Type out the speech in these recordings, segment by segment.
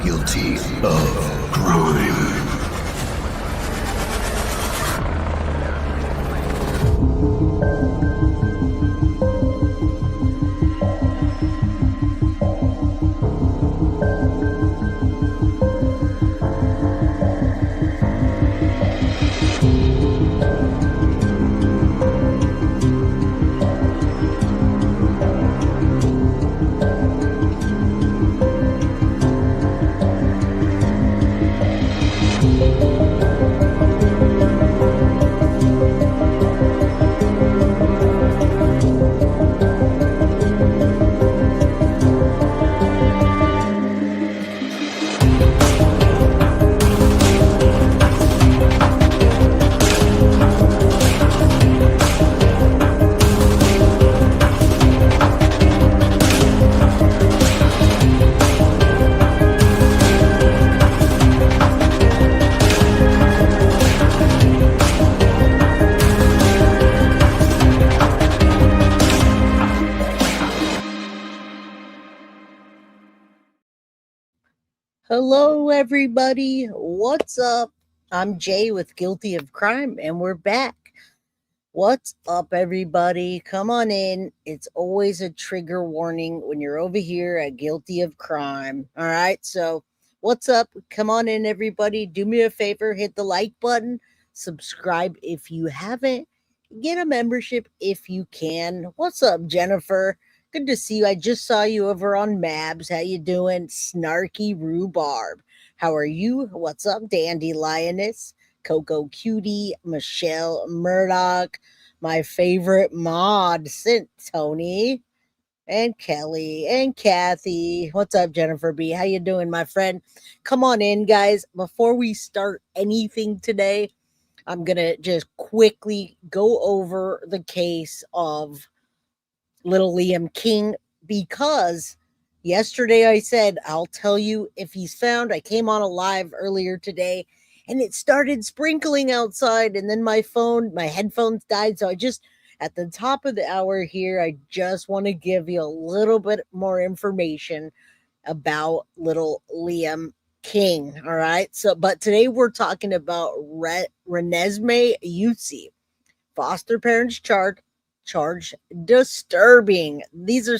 guilty of crime. Hello, everybody. What's up? I'm Jay with Guilty of Crime, and we're back. What's up, everybody? Come on in. It's always a trigger warning when you're over here at Guilty of Crime. All right, so what's up? Come on in, everybody. Do me a favor, hit the like button, subscribe if you haven't, get a membership if you can. What's up, Jennifer? Good to see you. I just saw you over on Mabs. How you doing? Snarky Rhubarb. How are you? What's up, Dandy Lioness? Coco Cutie, Michelle Murdoch, my favorite mod, Sint Tony, and Kelly, and Kathy. What's up, Jennifer B? How you doing, my friend? Come on in, guys. Before we start anything today, I'm going to just quickly go over the case of little Liam King, because yesterday I said, I'll tell you if he's found. I came on a live earlier today and it started sprinkling outside, and then my headphones died. So at the top of the hour here, I just want to give you a little bit more information about little Liam King. All right. So, but today we're talking about Renesmay Eutsey, foster parents charged disturbing. These are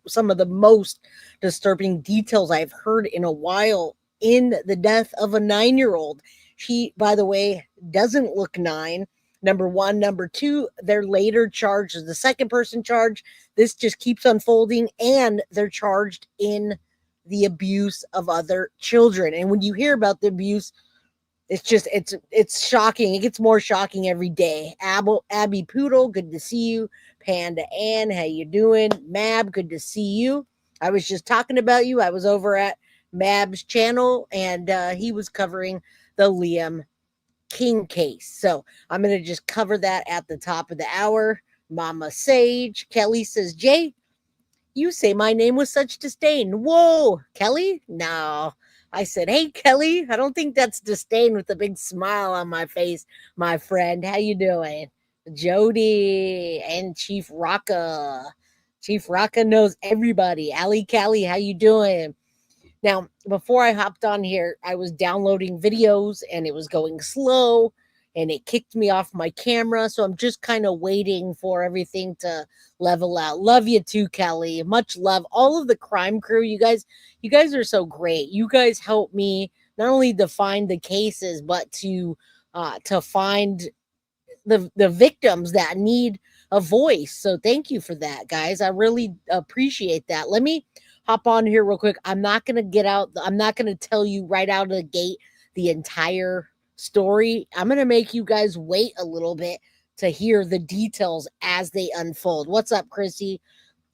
some of the most disturbing details I've heard in a while in the death of a 9-year-old. She, by the way, doesn't look 9. Number one. Number two, they're later charged as the second person charged. This just keeps unfolding, and they're charged in the abuse of other children. And when you hear about the abuse, it's shocking. It gets more shocking every day. Abby Poodle, good to see you. Panda Ann, how you doing? Mab, good to see you. I was just talking about you. I was over at Mab's channel, and he was covering the Liam King case. So I'm going to just cover that at the top of the hour. Mama Sage, Kelly says, Jay, you say my name with such disdain. Whoa, Kelly? No. I said, hey, Kelly, I don't think that's disdain, with a big smile on my face, my friend. How you doing? Jody and Chief Rocka. Chief Rocka knows everybody. Ali Callie, how you doing? Now, before I hopped on here, I was downloading videos and it was going slow and it kicked me off my camera. So I'm just kind of waiting for everything to level out. Love you too, Kelly. Much love. All of the crime crew, you guys are so great. You guys help me not only to find the cases, but to find the victims that need a voice. So thank you for that, guys. I really appreciate that. Let me hop on here real quick. I'm not going to tell you right out of the gate the entire story. I'm going to make you guys wait a little bit to hear the details as they unfold. What's up, Chrissy?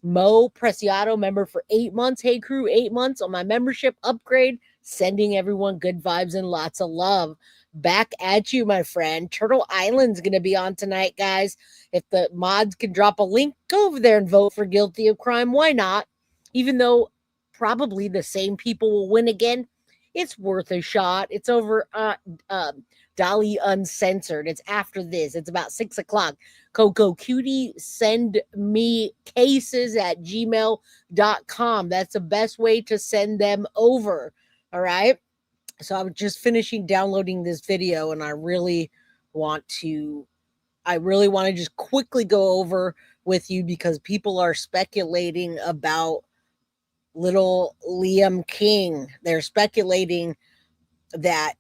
Mo Preciado, member for 8 months. Hey, crew, 8 months on my membership upgrade. Sending everyone good vibes and lots of love. Back at you, my friend. Turtle Island's going to be on tonight, guys. If the mods can drop a link, go over there and vote for Guilty of Crime. Why not? Even though probably the same people will win again, it's worth a shot. It's over Dolly Uncensored. It's after this. It's about 6 o'clock. Coco Cutie, send me cases at gmail.com. That's the best way to send them over. All right. So I'm just finishing downloading this video, and I really want to just quickly go over with you because people are speculating about little Liam King. They're speculating that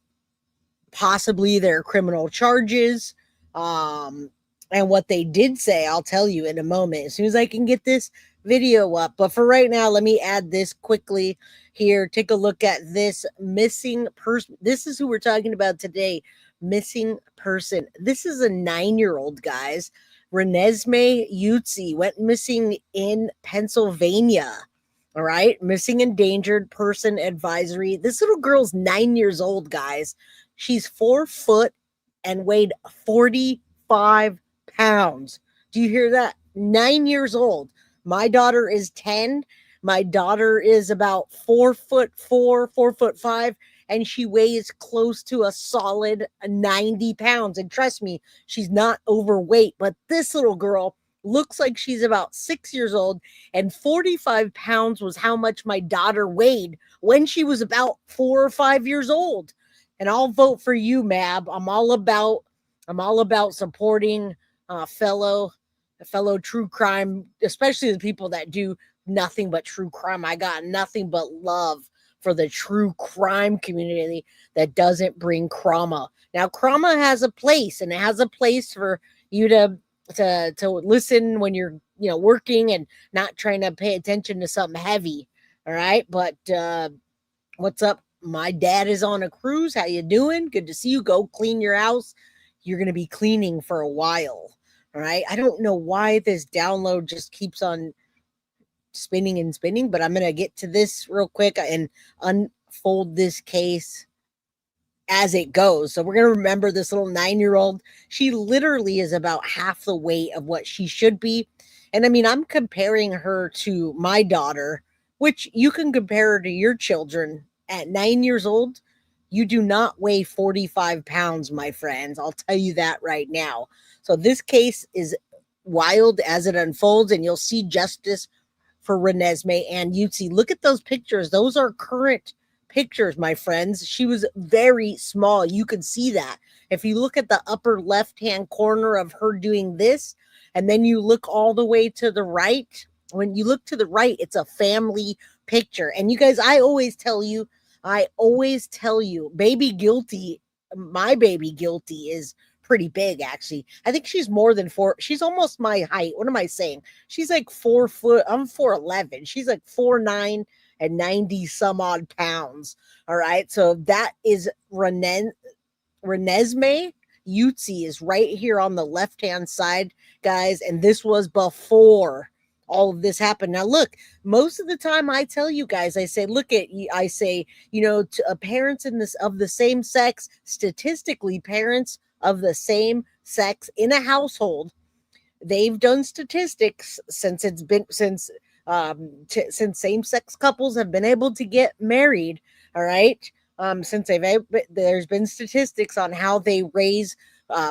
possibly there are criminal charges. And what they did say, I'll tell you in a moment, as soon as I can get this video up. But for right now, let me add this quickly here. Take a look at this missing person. This is who we're talking about today. Missing person. This is a 9-year-old, guys. Renesmay Eutsey went missing in Pennsylvania. All right. Missing endangered person advisory. This little girl's 9 years old, guys. She's 4 foot and weighed 45 pounds. Do you hear that? 9 years old. My daughter is 10. My daughter is about 4'4", 4'5", and she weighs close to a solid 90 pounds. And trust me, she's not overweight, but this little girl looks like she's about 6 years old, and 45 pounds was how much my daughter weighed when she was about 4 or 5 years old. And I'll vote for you, Mab. I'm all about supporting fellow true crime, especially the people that do nothing but true crime. I got nothing but love for the true crime community that doesn't bring trauma. Now, trauma has a place, and it has a place for you to listen when you're working and not trying to pay attention to something heavy. All right, but what's up? My dad is on a cruise. How you doing? Good to see you. Go clean your house. You're going to be cleaning for a while. All right. I don't know why this download just keeps on spinning and spinning, but I'm going to get to this real quick and unfold this case as it goes. So we're going to remember this little 9-year-old. She literally is about half the weight of what she should be. And I mean, I'm comparing her to my daughter, which you can compare her to your children. At 9 years old, you do not weigh 45 pounds, my friends. I'll tell you that right now. So this case is wild as it unfolds, and you'll see justice for Renesmay and Eutsey. Look at those pictures. Those are current pictures, my friends. She was very small. You could see that. If you look at the upper left-hand corner of her doing this, and then you look all the way to the right, when you look to the right, it's a family picture. And you guys, I always tell you, baby Guilty, my baby Guilty is pretty big, actually. I think she's more than 4. She's almost my height. What am I saying? She's like 4 foot. I'm 4'11". She's like 4'9" and 90 some odd pounds. All right. So that is Renesmay Eutsey is right here on the left-hand side, guys. And this was before all of this happened. Now, look, most of the time I tell you guys, I say, to parents of the same sex, statistically, parents of the same sex in a household, they've done statistics since same-sex couples have been able to get married. All right. There's been statistics on how they raise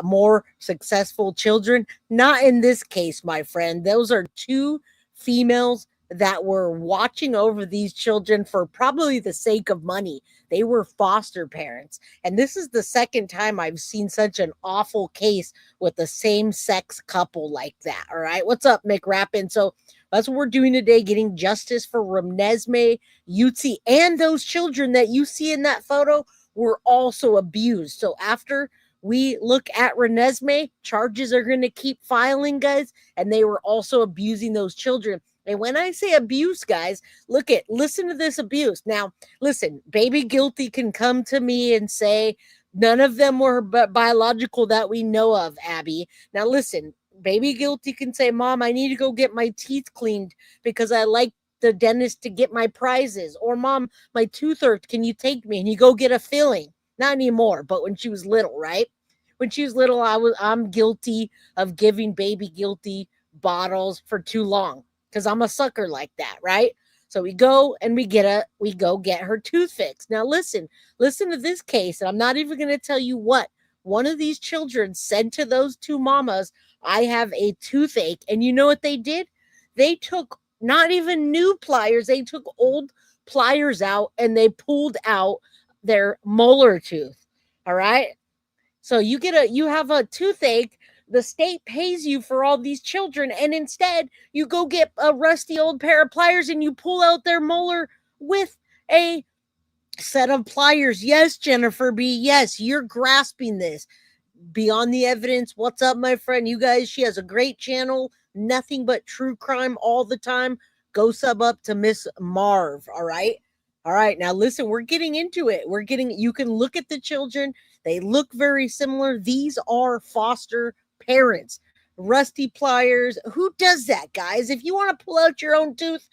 more successful children. Not in this case, my friend. Those are 2 females that were watching over these children for probably the sake of money. They were foster parents. And this is the second time I've seen such an awful case with the same sex couple like that. All right. What's up, Mick Rappin? So that's what we're doing today, getting justice for Renesmay Eutsey. And those children that you see in that photo were also abused. So after we look at Renesmay, charges are going to keep filing, guys. And they were also abusing those children. And when I say abuse, guys, listen to this abuse. Now, listen, baby Guilty can come to me and say none of them were biological that we know of, Abby. Now, listen, baby Guilty can say, Mom, I need to go get my teeth cleaned because I like the dentist to get my prizes. Or, Mom, my tooth hurts. Can you take me? And you go get a filling. Not anymore, but when she was little, right? When she was little, I'm guilty of giving baby Guilty bottles for too long because I'm a sucker like that, right? So we go and we go get her tooth fixed. Now listen to this case, and I'm not even going to tell you what one of these children said to those 2 mamas. I have a toothache, and you know what they did? They took not even new pliers. They took old pliers out and they pulled out their molar tooth. All right. So you have a toothache. The state pays you for all these children, and instead you go get a rusty old pair of pliers and you pull out their molar with a set of pliers. Yes, Jennifer B. Yes, you're grasping this. Beyond the Evidence. What's up, my friend? You guys, she has a great channel. Nothing but true crime all the time. Go sub up to Miss Marv. All right. All right. Now listen, we're getting into it. You can look at the children. They look very similar. These are foster parents. Rusty pliers. Who does that, guys? If you want to pull out your own tooth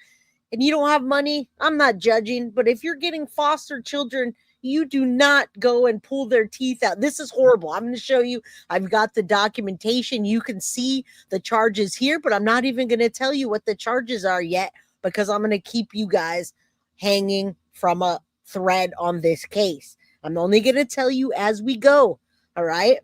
and you don't have money, I'm not judging. But if you're getting foster children, you do not go and pull their teeth out. This is horrible. I'm going to show you. I've got the documentation. You can see the charges here, but I'm not even going to tell you what the charges are yet because I'm going to keep you guys hanging from a thread on this case. I'm only going to tell you as we go. All right.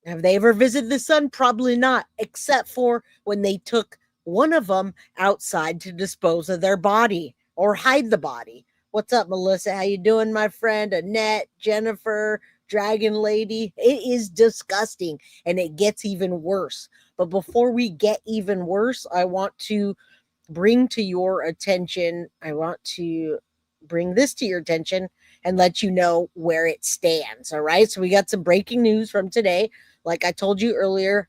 Have they ever visited the son? Probably not, except for when they took one of them outside to dispose of their body or hide the body. What's up, Melissa? How you doing, my friend? Annette, Jennifer, Dragon Lady. It is disgusting, and it gets even worse. But before we get even worse, I want to bring to your attention, this to your attention and let you know where it stands, all right? So we got some breaking news from today. Like I told you earlier,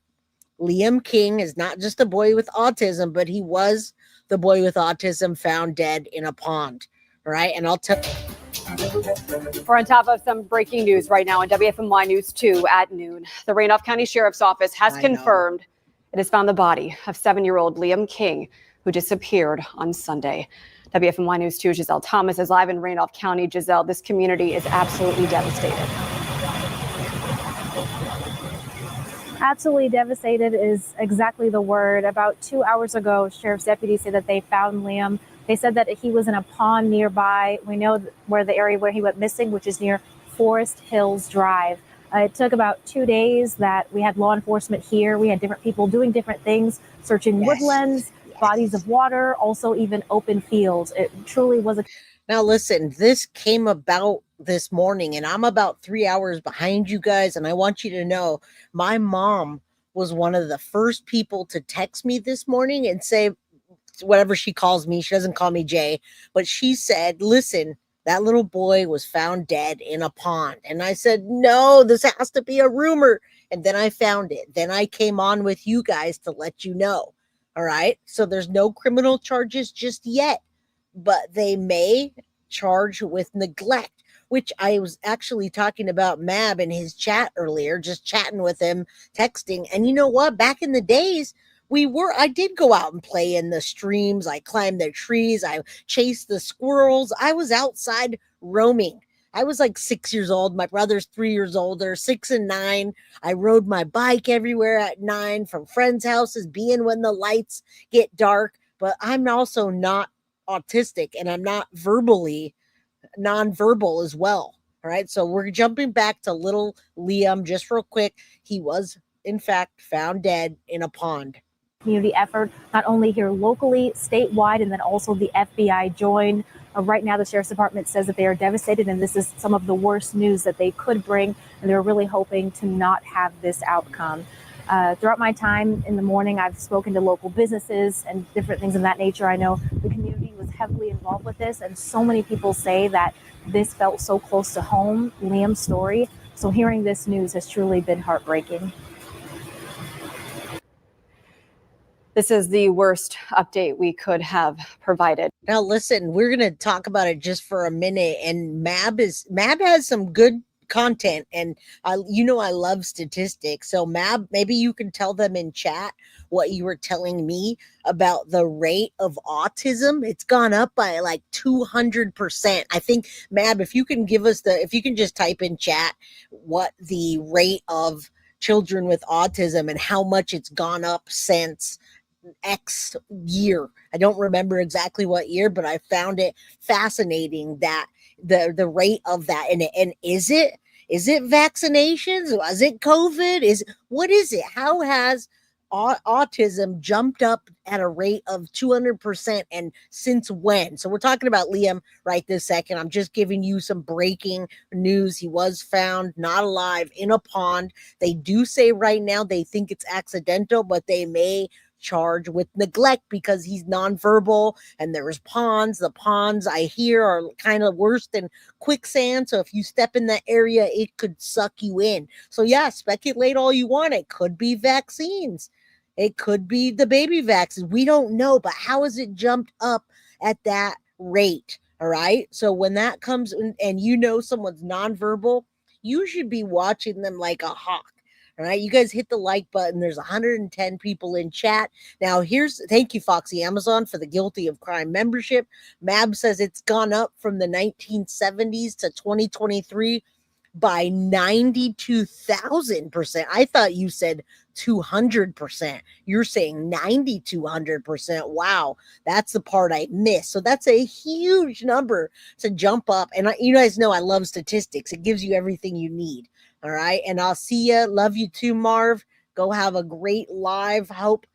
Liam King is not just a boy with autism, but he was the boy with autism found dead in a pond. All right, and I'll tell. We're on top of some breaking news right now on WFMY News 2 at noon. The Randolph County Sheriff's Office has confirmed it has found the body of 7-year-old Liam King, who disappeared on Sunday. WFMY News 2 Giselle Thomas is live in Randolph County. Giselle, this community is absolutely devastated. Absolutely devastated is exactly the word. About 2 hours ago, sheriff's deputies said that they found Liam. They said that he was in a pond nearby. We know where the area where he went missing, which is near Forest Hills Drive. It took about 2 days that we had law enforcement here. We had different people doing different things, searching woodlands, bodies of water, also even open fields. It truly was a... Now, listen, this came about this morning, and I'm about 3 hours behind you guys, and I want you to know my mom was one of the first people to text me this morning and say, whatever she calls me, she doesn't call me Jay, but she said, listen, that little boy was found dead in a pond. And I said, no, this has to be a rumor. And then I found it. Then I came on with you guys to let you know. All right. So there's no criminal charges just yet, but they may charge with neglect, which I was actually talking about Mab in his chat earlier, just chatting with him, texting. And you know what? Back in the days, I did go out and play in the streams. I climbed the trees. I chased the squirrels. I was outside roaming. I was like 6 years old. My brother's 3 years older, 6 and 9. I rode my bike everywhere at 9 from friends' houses, being when the lights get dark. But I'm also not autistic, and I'm not nonverbal as well. All right. So we're jumping back to little Liam just real quick. He was, in fact, found dead in a pond. Community effort, not only here locally, statewide, and then also the FBI joined. Right now, the Sheriff's Department says that they are devastated, and this is some of the worst news that they could bring, and they're really hoping to not have this outcome. Throughout my time in the morning, I've spoken to local businesses and different things of that nature. I know the community was heavily involved with this, and so many people say that this felt so close to home, Liam's story. So hearing this news has truly been heartbreaking. This is the worst update we could have provided. Now, listen, we're going to talk about it just for a minute. And Mab has some good content, and I love statistics. So Mab, maybe you can tell them in chat what you were telling me about the rate of autism. It's gone up by like 200%. I think, Mab, if you can just type in chat what the rate of children with autism and how much it's gone up since X year. I don't remember exactly what year, but I found it fascinating that the rate of that. And is it vaccinations? Was it COVID? What is it? How has autism jumped up at a rate of 200%. And since when? So we're talking about Liam right this second. I'm just giving you some breaking news. He was found not alive in a pond. They do say right now they think it's accidental, but they may charge with neglect because he's nonverbal and there's ponds. The ponds I hear are kind of worse than quicksand. So if you step in that area, it could suck you in. So yeah, speculate all you want. It could be vaccines. It could be the baby vaccines. We don't know, but how has it jumped up at that rate? All right. So when that comes in and you know someone's nonverbal, you should be watching them like a hawk. All right, you guys hit the like button. There's 110 people in chat. Now, thank you, Foxy Amazon, for the Guilty of Crime membership. Mab says it's gone up from the 1970s to 2023 by 92,000%. I thought you said 200%. You're saying 9,200%. Wow, that's the part I missed. So that's a huge number to jump up. And you guys know I love statistics. It gives you everything you need. All right. And I'll see you. Love you too, Marv. Go have a great live. Hope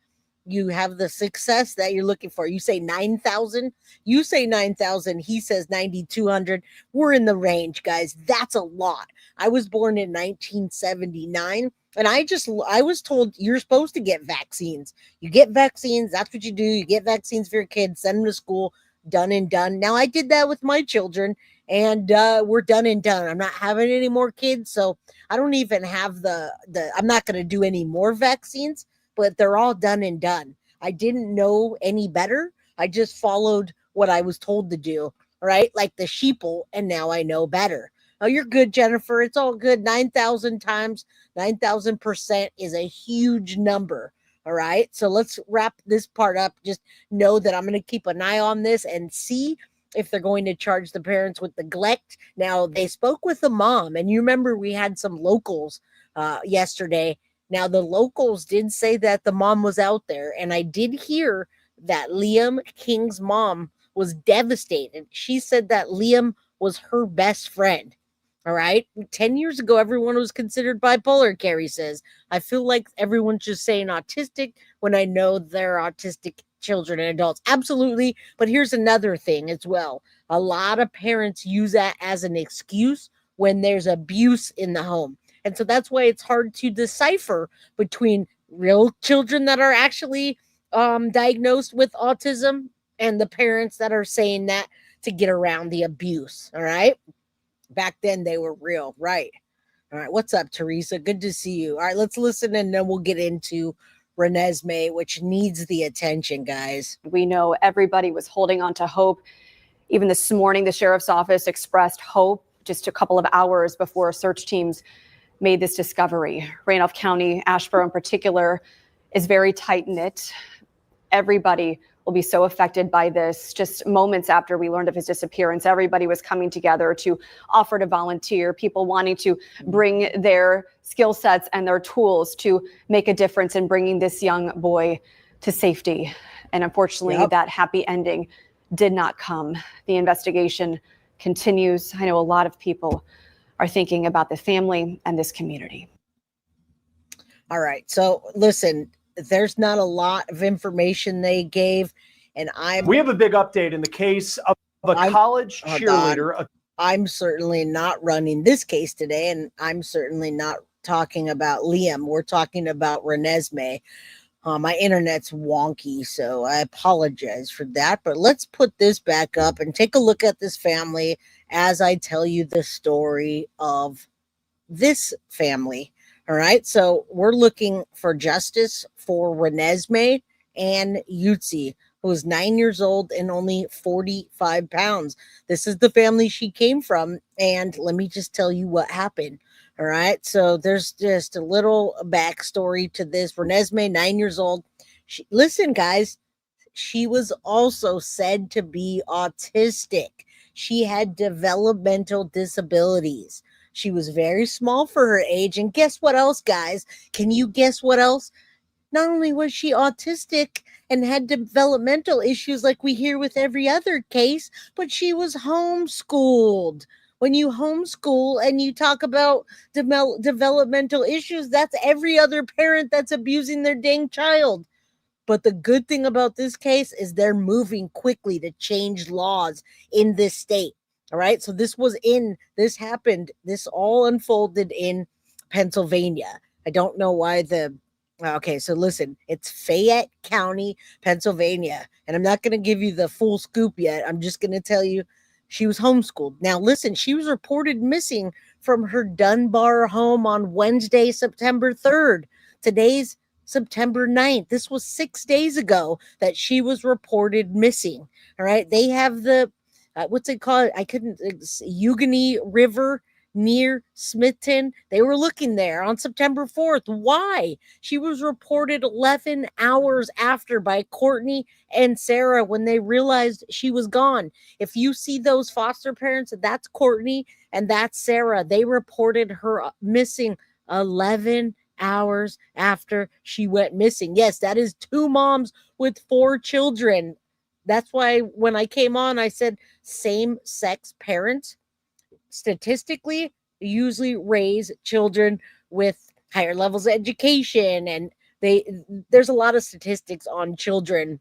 you have the success that you're looking for. You say 9,000. You say 9,000. He says 9,200. We're in the range, guys. That's a lot. I was born in 1979. And I was told you're supposed to get vaccines. You get vaccines. That's what you do. You get vaccines for your kids. Send them to school. Done and done. Now, I did that with my children. And we're done and done. I'm not having any more kids, so I don't even have I'm not going to do any more vaccines, but they're all done and done. I didn't know any better. I just followed what I was told to do, right? Like the sheeple, and now I know better. Oh, you're good, Jennifer. It's all good. 9,000 times 9,000% is a huge number. All right. So let's wrap this part up. Just know that I'm going to keep an eye on this and see if they're going to charge the parents with neglect. Now, they spoke with the mom, and you remember we had some locals yesterday. Now, the locals did say that the mom was out there, and I did hear that Liam King's mom was devastated. She said that Liam was her best friend. All right. 10 years ago, everyone was considered bipolar, Carrie says. I feel like everyone's just saying autistic when I know they're autistic children and adults. Absolutely. But here's another thing as well. A lot of parents use that as an excuse when there's abuse in the home. And so that's why it's hard to decipher between real children that are actually diagnosed with autism and the parents that are saying that to get around the abuse. All right. Back then they were real, right? All right. What's up, Teresa? Good to see you. All right, let's listen and then we'll get into Renesmay, which needs the attention, guys. We know everybody was holding on to hope. Even this morning, the sheriff's office expressed hope just a couple of hours before search teams made this discovery. Randolph County, Asheboro in particular, is very tight-knit. Everybody will be so affected by this. Just moments after we learned of his disappearance, everybody was coming together to offer to volunteer, people wanting to bring their skill sets and their tools to make a difference in bringing this young boy to safety. And unfortunately, that happy ending did not come. The investigation continues. I know a lot of people are thinking about the family and this community. All right. So listen, there's not a lot of information they gave, and we have a big update in the case of a college cheerleader. I'm certainly not running this case today, and I'm certainly not talking about Liam. We're talking about Renesmay. My internet's wonky, so I apologize for that. But let's put this back up and take a look at this family as I tell you the story of this family. All right, so we're looking for justice for Renesmay and Eutsey, who is 9 years old and only 45 pounds. This is the family she came from, and let me just tell you what happened. All right, so there's just a little backstory to this. Renesmay, 9 years old. Listen, guys, she was also said to be autistic. She had developmental disabilities. She was very small for her age. And guess what else, guys? Can you guess what else? Not only was she autistic and had developmental issues like we hear with every other case, but she was homeschooled. When you homeschool and you talk about developmental issues, that's every other parent that's abusing their dang child. But the good thing about this case is they're moving quickly to change laws in this state. All right. So this all unfolded in Pennsylvania. I don't know why okay, so listen, it's Fayette County, Pennsylvania. And I'm not going to give you the full scoop yet. I'm just going to tell you she was homeschooled. Now, listen, she was reported missing from her Dunbar home on Wednesday, September 3rd. Today's September 9th. This was 6 days ago that she was reported missing. All right. They have the, what's it called? Eugenee River near Smithton. They were looking there on September 4th. Why? She was reported 11 hours after by Kourtney and Sarah when they realized she was gone. If you see those foster parents, that's Kourtney and that's Sarah. They reported her missing 11 hours after she went missing. Yes, that is 2 moms with 4 children. That's why when I came on, I said same-sex parents statistically usually raise children with higher levels of education, and there's a lot of statistics on children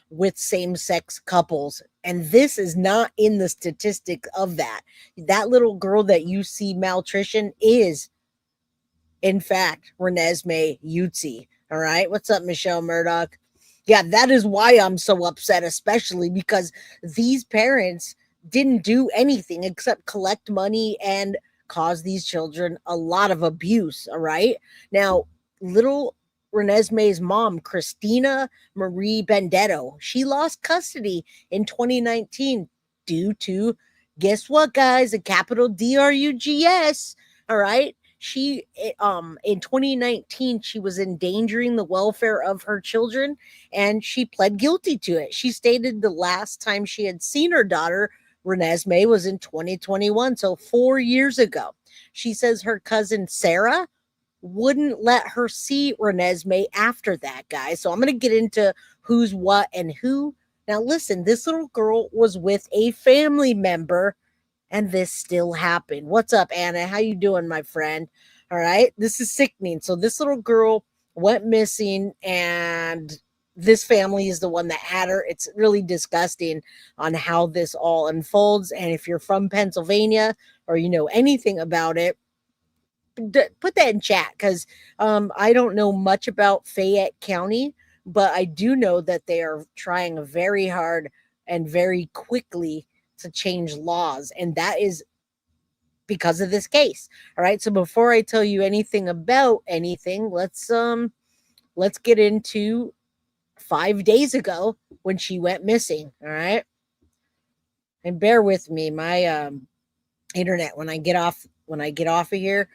with same-sex couples, and this is not in the statistic of that. That little girl that you see malnutrition is, in fact, Renesmay Eutsey. All right, what's up, Michelle Murdoch? Yeah, that is why I'm so upset, especially because these parents didn't do anything except collect money and cause these children a lot of abuse. All right. Now, little Renesmay's mom, Christina Marie Benedetto, she lost custody in 2019 due to, guess what, guys? A capital DRUGS. All right. She, in 2019, she was endangering the welfare of her children and she pled guilty to it. She stated the last time she had seen her daughter, Renesmay, was in 2021, so 4 years ago. She says her cousin Sarah wouldn't let her see Renesmay after that, guys. So I'm going to get into who's what and who. Now, listen, this little girl was with a family member, and this still happened. What's up, Anna? How you doing, my friend? All right, this is sickening. So this little girl went missing, and this family is the one that had her. It's really disgusting on how this all unfolds. And if you're from Pennsylvania or you know anything about it, put that in chat, because I don't know much about Fayette County, but I do know that they are trying very hard and very quickly to change laws, and that is because of this case. All right, so before I tell you anything about anything, let's get into 5 days ago when she went missing. All right, and bear with me, my internet, when I get off of here,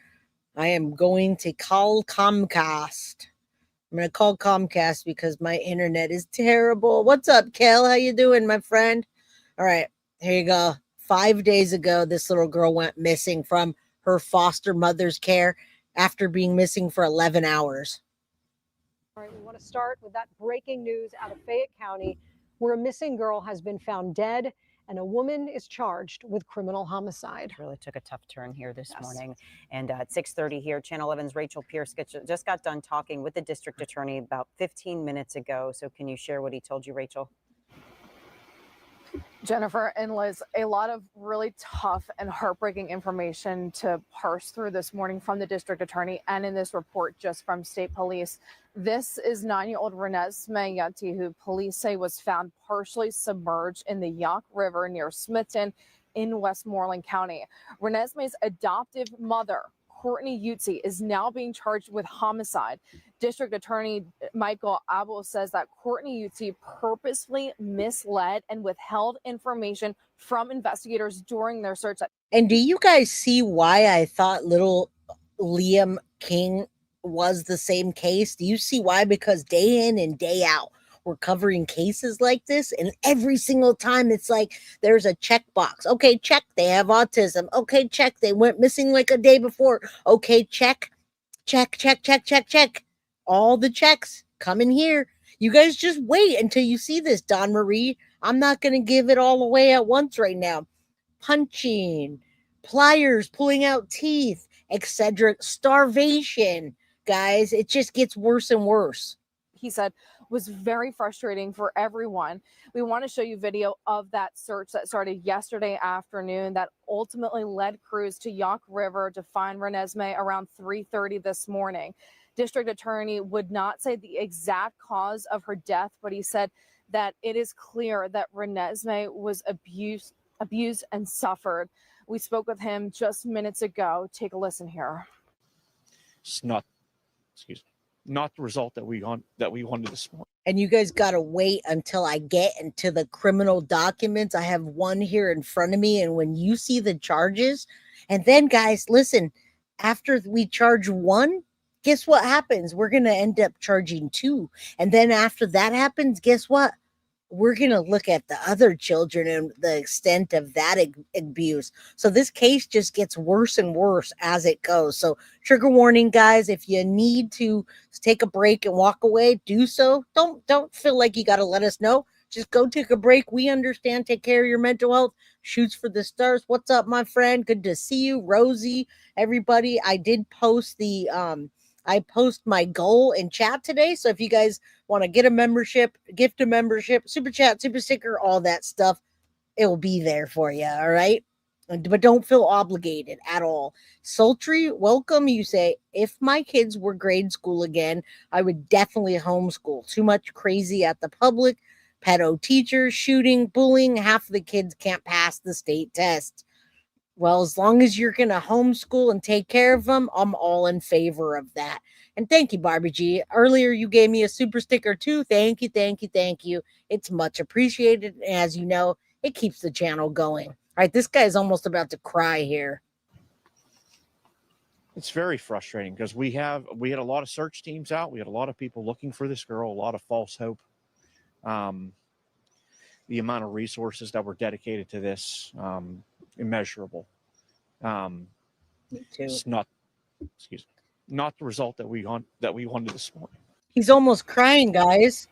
I am going to call Comcast. I'm going to call Comcast because my internet is terrible. What's up, Kel? How you doing, my friend? All right, here you go. 5 days ago, this little girl went missing from her foster mother's care after being missing for 11 hours. All right, we want to start with that breaking news out of Fayette County, where a missing girl has been found dead and a woman is charged with criminal homicide. Really took a tough turn here this morning. And at 6:30 here, Channel 11's Rachel Pierce just got done talking with the district attorney about 15 minutes ago. So can you share what he told you, Rachel? Jennifer and Liz, a lot of really tough and heartbreaking information to parse through this morning from the district attorney and in this report just from state police. This is 9-year-old Renesmay Eutsey, who police say was found partially submerged in the Yawk River near Smithton in Westmoreland County. Renesmay's adoptive mother, Kourtney Eutsey, is now being charged with homicide. District Attorney Michael Abel says that Kourtney Eutsey purposefully misled and withheld information from investigators during their search. And do you guys see why I thought little Liam King was the same case? Do you see why? Because day in and day out, we're covering cases like this, and every single time it's like there's a checkbox. Okay, check, they have autism. Okay, check, they went missing like a day before. Okay, check. All the checks come in here. You guys just wait until you see this, Don Marie. I'm not going to give it all away at once right now. punching, pliers pulling out teeth, etc. Starvation, guys. It just gets worse and worse. He said was very frustrating for everyone. We want to show you video of that search that started yesterday afternoon that ultimately led crews to Yawk River to find Renesmay around 3:30 this morning. District Attorney would not say the exact cause of her death, but he said that it is clear that Renesmay was abused and suffered. We spoke with him just minutes ago. Take a listen here. It's not the result that we wanted this morning. And you guys got to wait until I get into the criminal documents. I have one here in front of me. And when you see the charges, and then guys, listen, after we charge one, guess what happens? We're going to end up charging two. And then after that happens, guess what? We're going to look at the other children and the extent of that abuse. So this case just gets worse and worse as it goes. So trigger warning, guys, if you need to take a break and walk away, do so. Don't feel like you got to let us know. Just go take a break. We understand. Take care of your mental health. Shoots for the stars. What's up, my friend? Good to see you. Rosie, everybody. I did post I post my goal in chat today. So if you guys want to get a membership, gift a membership, super chat, super sticker, all that stuff, it will be there for you. All right. But don't feel obligated at all. Sultry, welcome. You say, if my kids were grade school again, I would definitely homeschool. Too much crazy at the public, pedo teachers, shooting, bullying. Half of the kids can't pass the state test. Well, as long as you're going to homeschool and take care of them, I'm all in favor of that. And thank you, Barbie G. Earlier, you gave me a super sticker too. Thank you, thank you, thank you. It's much appreciated. And as you know, it keeps the channel going. All right, this guy is almost about to cry here. It's very frustrating because we had a lot of search teams out. We had a lot of people looking for this girl, a lot of false hope. The amount of resources that were dedicated to this, immeasurable. Me too. It's not the result that we wanted this morning. He's almost crying, guys.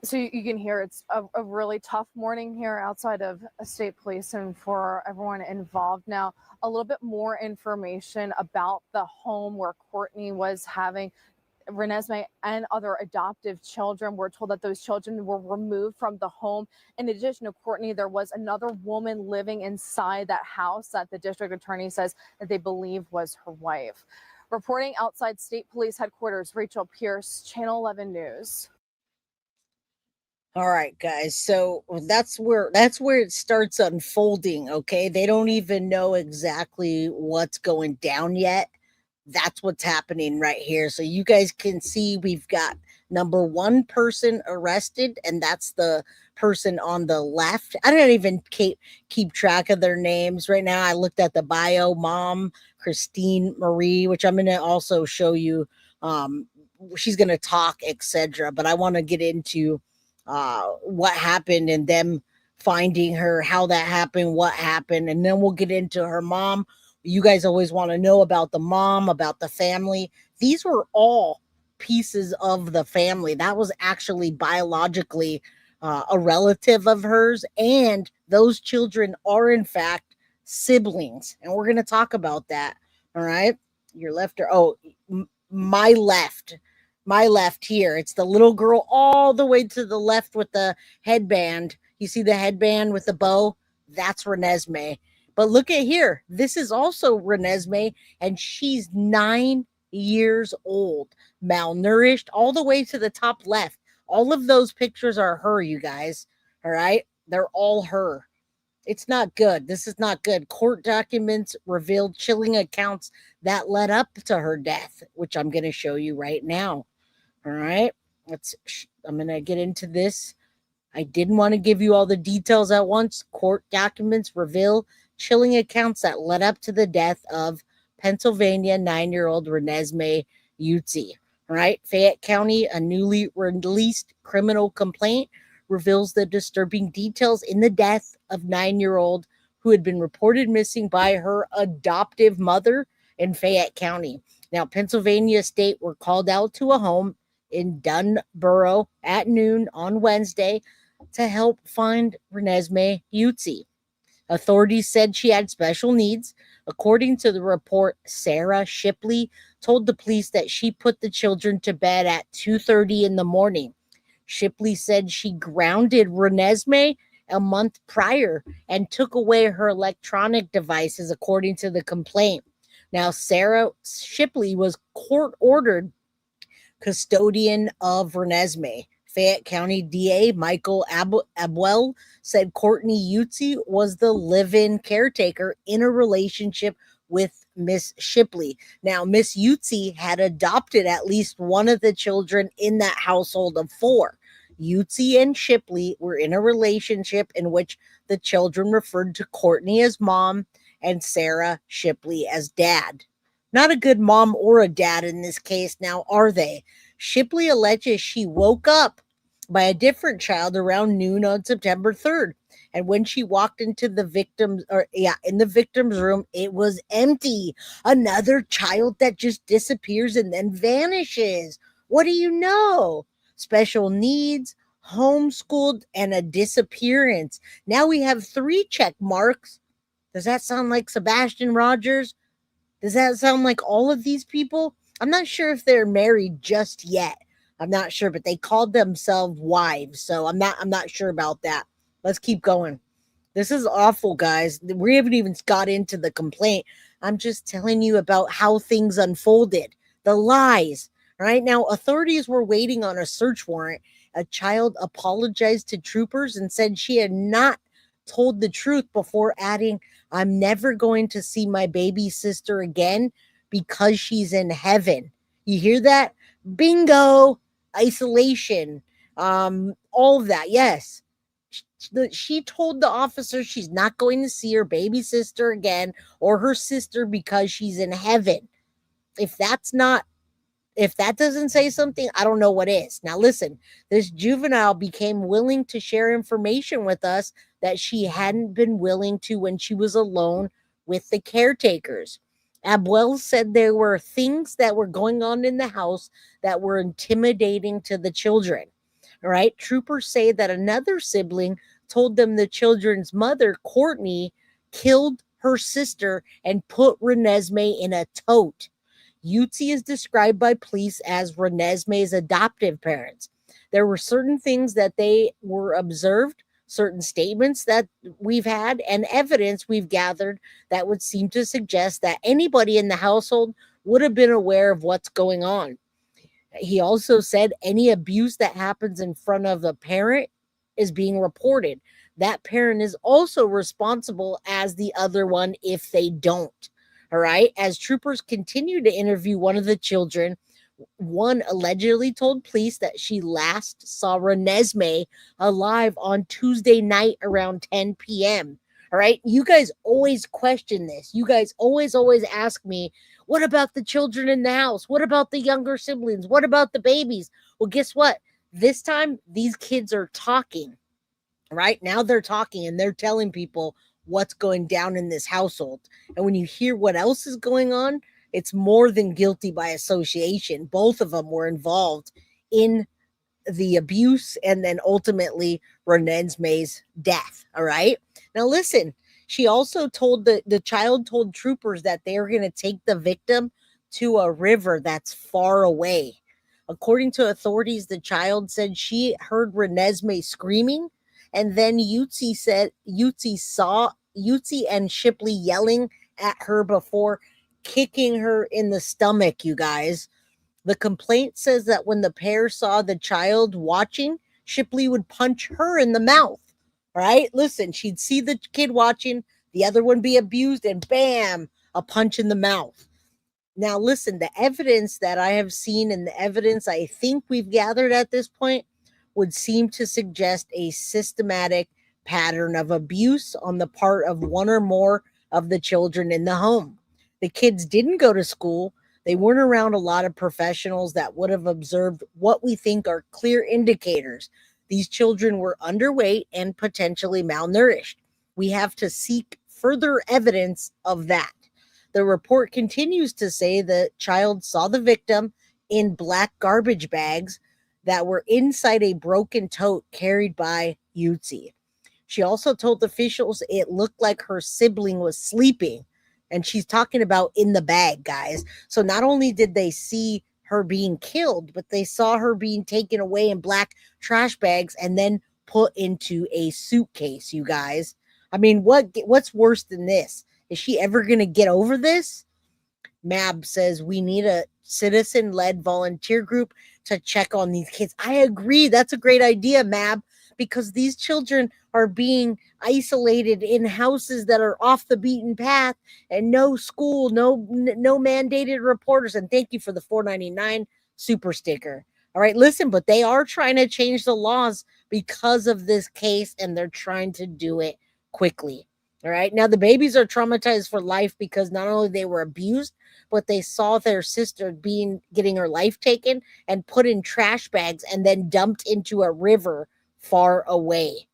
So you can hear it's a really tough morning here outside of state police and for everyone involved. Now, a little bit more information about the home where Kourtney was having Renesmay and other adoptive children. We're told that those children were removed from the home. In addition to Kourtney, there was another woman living inside that house that the district attorney says that they believe was her wife. Reporting outside state police headquarters, Rachel Pierce, Channel 11 News. All right, guys. So that's where it starts unfolding. Okay. They don't even know exactly what's going down yet. That's what's happening right here. So you guys can see we've got number one person arrested, and that's the person on the left. I don't even keep track of their names right now. I looked at the bio, Mom, Christine Marie, which I'm going to also show you. She's going to talk, etc. But I want to get into what happened and them finding her, how that happened, what happened, and then we'll get into her mom. You guys always want to know about the mom, about the family. These were all pieces of the family. That was actually biologically a relative of hers. And those children are, in fact, siblings. And we're going to talk about that. All right. Your left or, my left here. It's the little girl all the way to the left with the headband. You see the headband with the bow? That's Renesmay. But look at here. This is also Renesmay, and she's 9 years old, malnourished, all the way to the top left. All of those pictures are her, you guys. All right? They're all her. It's not good. This is not good. Court documents revealed chilling accounts that led up to her death, which I'm going to show you right now. All right? I'm going to get into this. I didn't want to give you all the details at once. Court documents reveal chilling accounts that led up to the death of Pennsylvania 9-year-old Renesmay Eutsey. All right, Fayette County, a newly released criminal complaint reveals the disturbing details in the death of 9-year-old who had been reported missing by her adoptive mother in Fayette County. Now, Pennsylvania State were called out to a home in Dunbar Borough at noon on Wednesday to help find Renesmay Eutsey. Authorities said she had special needs. According to the report, Sarah Shipley told the police that she put the children to bed at 2:30 in the morning. Shipley said she grounded Renesmay a month prior and took away her electronic devices, according to the complaint. Now, Sarah Shipley was court-ordered custodian of Renesmay. Fayette County DA Michael Abwell said Kourtney Eutsey was the live-in caretaker in a relationship with Miss Shipley. Now, Miss Eutsey had adopted at least one of the children in that household of 4. Eutsey and Shipley were in a relationship in which the children referred to Kourtney as mom and Sarah Shipley as dad. Not a good mom or a dad in this case, now are they? Shipley alleges she woke up by a different child around noon on September 3rd. And when she walked into the victim's room, it was empty. Another child that just disappears and then vanishes. What do you know? Special needs, homeschooled, and a disappearance. Now we have 3 check marks. Does that sound like Sebastian Rogers? Does that sound like all of these people? I'm not sure if they're married just yet. I'm not sure, but they called themselves wives, so I'm not sure about that. Let's keep going. This is awful, guys. We haven't even got into the complaint. I'm just telling you about how things unfolded. The lies. Right now, authorities were waiting on a search warrant. A child apologized to troopers and said she had not told the truth before adding, "I'm never going to see my baby sister again because she's in heaven." You hear that? Bingo. Isolation. All of that. Yes. She told the officer she's not going to see her baby sister again or her sister because she's in heaven. If that doesn't say something, I don't know what is. Now, listen, this juvenile became willing to share information with us that she hadn't been willing to when she was alone with the caretakers. Abwell said there were things that were going on in the house that were intimidating to the children. All right. Troopers say that another sibling told them the children's mother, Kourtney, killed her sister and put Renesmay in a tote. Eutsey is described by police as Renesmay's adoptive parents. There were certain things that they were observed, certain statements that we've had, and evidence we've gathered that would seem to suggest that anybody in the household would have been aware of what's going on. He also said any abuse that happens in front of a parent is being reported. That parent is also responsible as the other one if they don't. All right. As troopers continue to interview one of the children, one allegedly told police that she last saw Renesmay alive on Tuesday night around 10 p.m. All right. You guys always question this. You guys always ask me, what about the children in the house? What about the younger siblings? What about the babies? Well, guess what? This time, these kids are talking. Right now, they're talking and they're telling people what's going down in this household. And when you hear what else is going on, it's more than guilty by association. Both of them were involved in the abuse and then ultimately Renesmay's death. All right. Now, listen, she also told the child told troopers that they were going to take the victim to a river that's far away. According to authorities, the child said she heard Renesmay screaming. And then Eutsey saw Eutsey and Shipley yelling at her before kicking her in the stomach, you guys. The complaint says that when the pair saw the child watching, Shipley would punch her in the mouth. Right? Listen, she'd see the kid watching, the other one be abused, and bam, a punch in the mouth. Now, listen, the evidence that I have seen and the evidence I think we've gathered at this point would seem to suggest a systematic pattern of abuse on the part of one or more of the children in the home. The kids didn't go to school. They weren't around a lot of professionals that would have observed what we think are clear indicators. These children were underweight and potentially malnourished. We have to seek further evidence of that. The report continues to say the child saw the victim in black garbage bags that were inside a broken tote carried by Eutsey. She also told officials it looked like her sibling was sleeping. And she's talking about in the bag, guys. So not only did they see her being killed, but they saw her being taken away in black trash bags and then put into a suitcase, you guys. I mean, what's worse than this? Is she ever going to get over this? Mab says we need a citizen-led volunteer group to check on these kids. I agree. That's a great idea, Mab, because these children are being isolated in houses that are off the beaten path and no school, no mandated reporters. And thank you for the $4.99 super sticker. All right, listen, but they are trying to change the laws because of this case, and they're trying to do it quickly. All right, now the babies are traumatized for life because not only they were abused, but they saw their sister getting her life taken and put in trash bags and then dumped into a river far away.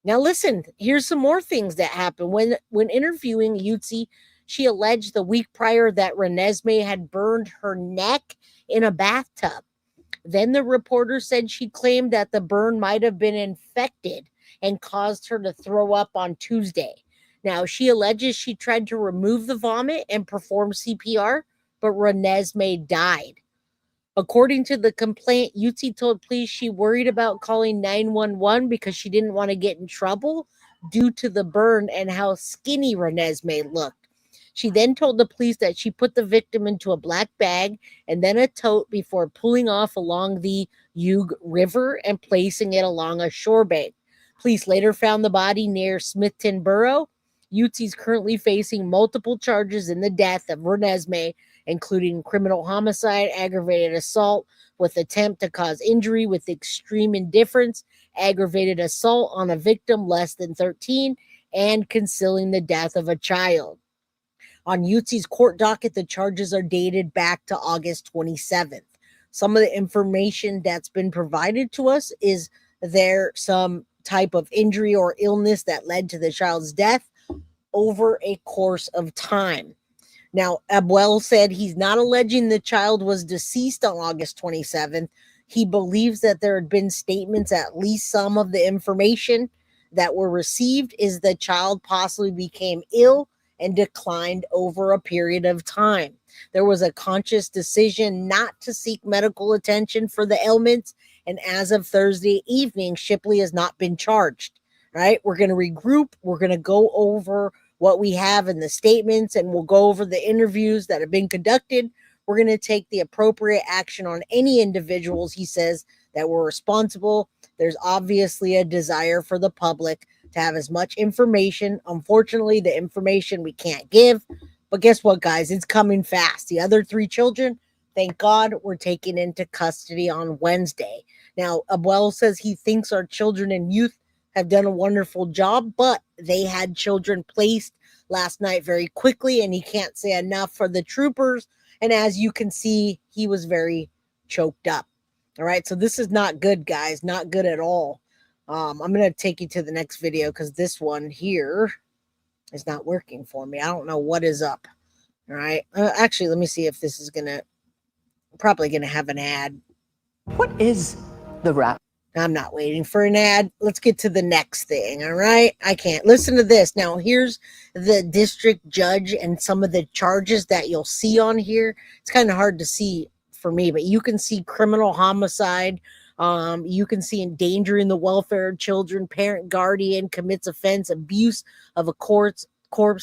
Now listen, here's some more things that happened. When interviewing Eutsey, she alleged the week prior that Renesmay had burned her neck in a bathtub. Then the reporter said she claimed that the burn might have been infected and caused her to throw up on Tuesday. Now, she alleges she tried to remove the vomit and perform CPR, but Renesmay died. According to the complaint, Eutsey told police she worried about calling 911 because she didn't want to get in trouble due to the burn and how skinny Renesmay looked. She then told the police that she put the victim into a black bag and then a tote before pulling off along the Uge River and placing it along a shore bank. Police later found the body near Smithton Borough. Eutsey is currently facing multiple charges in the death of Renesmay, including criminal homicide, aggravated assault with attempt to cause injury with extreme indifference, aggravated assault on a victim less than 13, and concealing the death of a child. On Eutsey's court docket, the charges are dated back to August 27th. Some of the information that's been provided to us is there some type of injury or illness that led to the child's death over a course of time. Now, Abwell said he's not alleging the child was deceased on August 27th. He believes that there had been statements, at least some of the information that were received is the child possibly became ill and declined over a period of time. There was a conscious decision not to seek medical attention for the ailments, and as of Thursday evening, Shipley has not been charged. Right? We're going to regroup. We're going to go over what we have in the statements, and we'll go over the interviews that have been conducted. We're going to take the appropriate action on any individuals, he says, that were responsible. There's obviously a desire for the public to have as much information. Unfortunately, the information we can't give. But guess what, guys? It's coming fast. The other 3 children, thank God, were taken into custody on Wednesday. Now, Abwell says he thinks our children and youth have done a wonderful job, but they had children placed last night very quickly, and he can't say enough for the troopers. And as you can see, he was very choked up. All right, so this is not good, guys. Not good at all. I'm going to take you to the next video because this one here is not working for me. I don't know what is up. All right. Actually, let me see if this is probably going to have an ad. What is the rap? I'm not waiting for an ad. Let's get to the next thing. All right. I can't listen to this. Now, here's the district judge and some of the charges that you'll see on here. It's kind of hard to see for me, but you can see criminal homicide. You can see endangering the welfare of children, parent guardian commits offense, abuse of a corpse,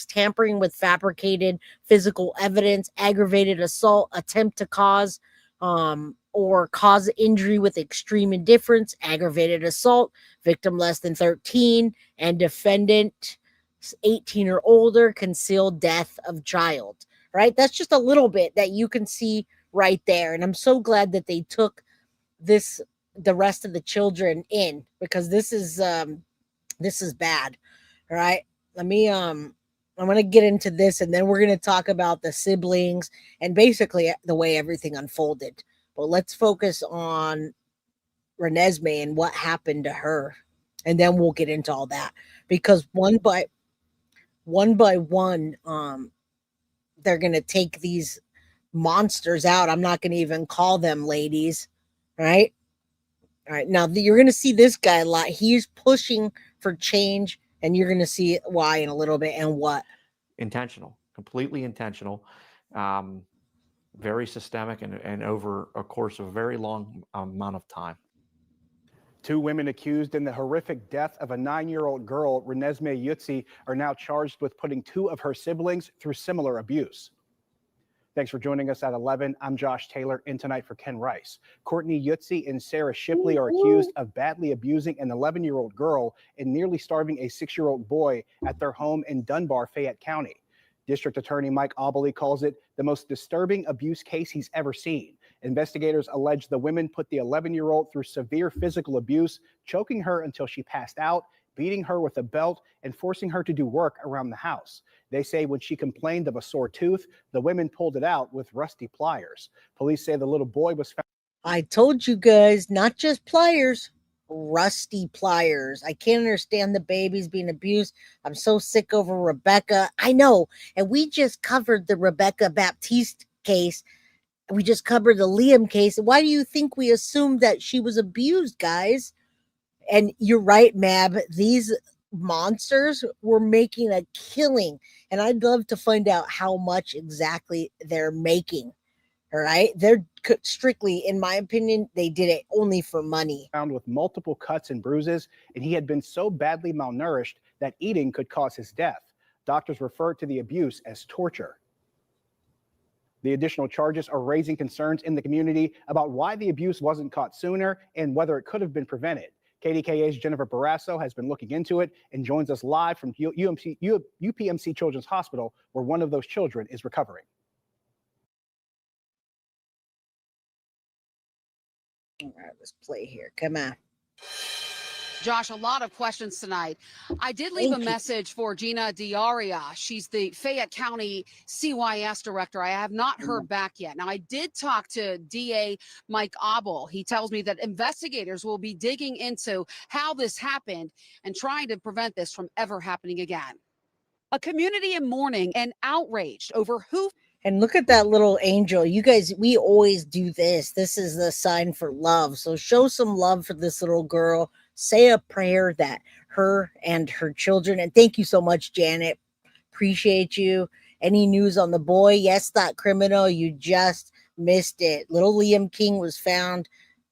tampering with fabricated physical evidence, aggravated assault, attempt to cause or cause injury with extreme indifference, aggravated assault, victim less than 13, and defendant 18 or older, concealed death of child. Right? That's just a little bit that you can see right there. And I'm so glad that they took the rest of the children in, because this is bad. All right. Let me I'm going to get into this, and then we're going to talk about the siblings and basically the way everything unfolded. But let's focus on Renesmay and what happened to her, and then we'll get into all that, because one by one, they're going to take these monsters out. I'm not going to even call them ladies. Right? All right. Now you're going to see this guy a lot. He's pushing for change, and you're going to see why in a little bit and what. Intentional, completely intentional, very systemic, and over a course of a very long amount of time. 2 women accused in the horrific death of a 9-year-old girl, Renesmay Eutsey, are now charged with putting 2 of her siblings through similar abuse. Thanks for joining us at 11. I'm Josh Taylor, in tonight for Ken Rice. Kourtney Eutsey and Sarah Shipley are accused of badly abusing an 11-year-old girl and nearly starving a 6-year-old boy at their home in Dunbar, Fayette County. District Attorney Mike Obley calls it the most disturbing abuse case he's ever seen. Investigators allege the women put the 11-year-old through severe physical abuse, choking her until she passed out, beating her with a belt, and forcing her to do work around the house. They say when she complained of a sore tooth, the women pulled it out with rusty pliers. Police say the little boy was found. I told you guys, not just pliers, rusty pliers. I can't understand the babies being abused. I'm so sick over Rebecca. I know. And we just covered the Rebecca Baptiste case. We just covered the Liam case. Why do you think we assumed that she was abused, guys? And you're right, Mab. These monsters were making a killing. And I'd love to find out how much exactly they're making. All right. They're strictly, in my opinion, they did it only for money. Found with multiple cuts and bruises, and he had been so badly malnourished that eating could cause his death. Doctors referred to the abuse as torture. The additional charges are raising concerns in the community about why the abuse wasn't caught sooner and whether it could have been prevented. KDKA's Jennifer Barrasso has been looking into it and joins us live from UPMC Children's Hospital, where one of those children is recovering. All right, let's play here. Come on. Josh, a lot of questions tonight. I did leave a message for Gina Diaria. She's the Fayette County CYS director. I have not heard back yet. Now, I did talk to DA Mike Obley. He tells me that investigators will be digging into how this happened and trying to prevent this from ever happening again. A community in mourning and outraged over who. And look at that little angel. You guys, we always do this. This is the sign for love. So show some love for this little girl. Say a prayer that her and her children, and thank you so much, Janet. Appreciate you. Any news on the boy? Yes, that criminal. You just missed it. Little Liam King was found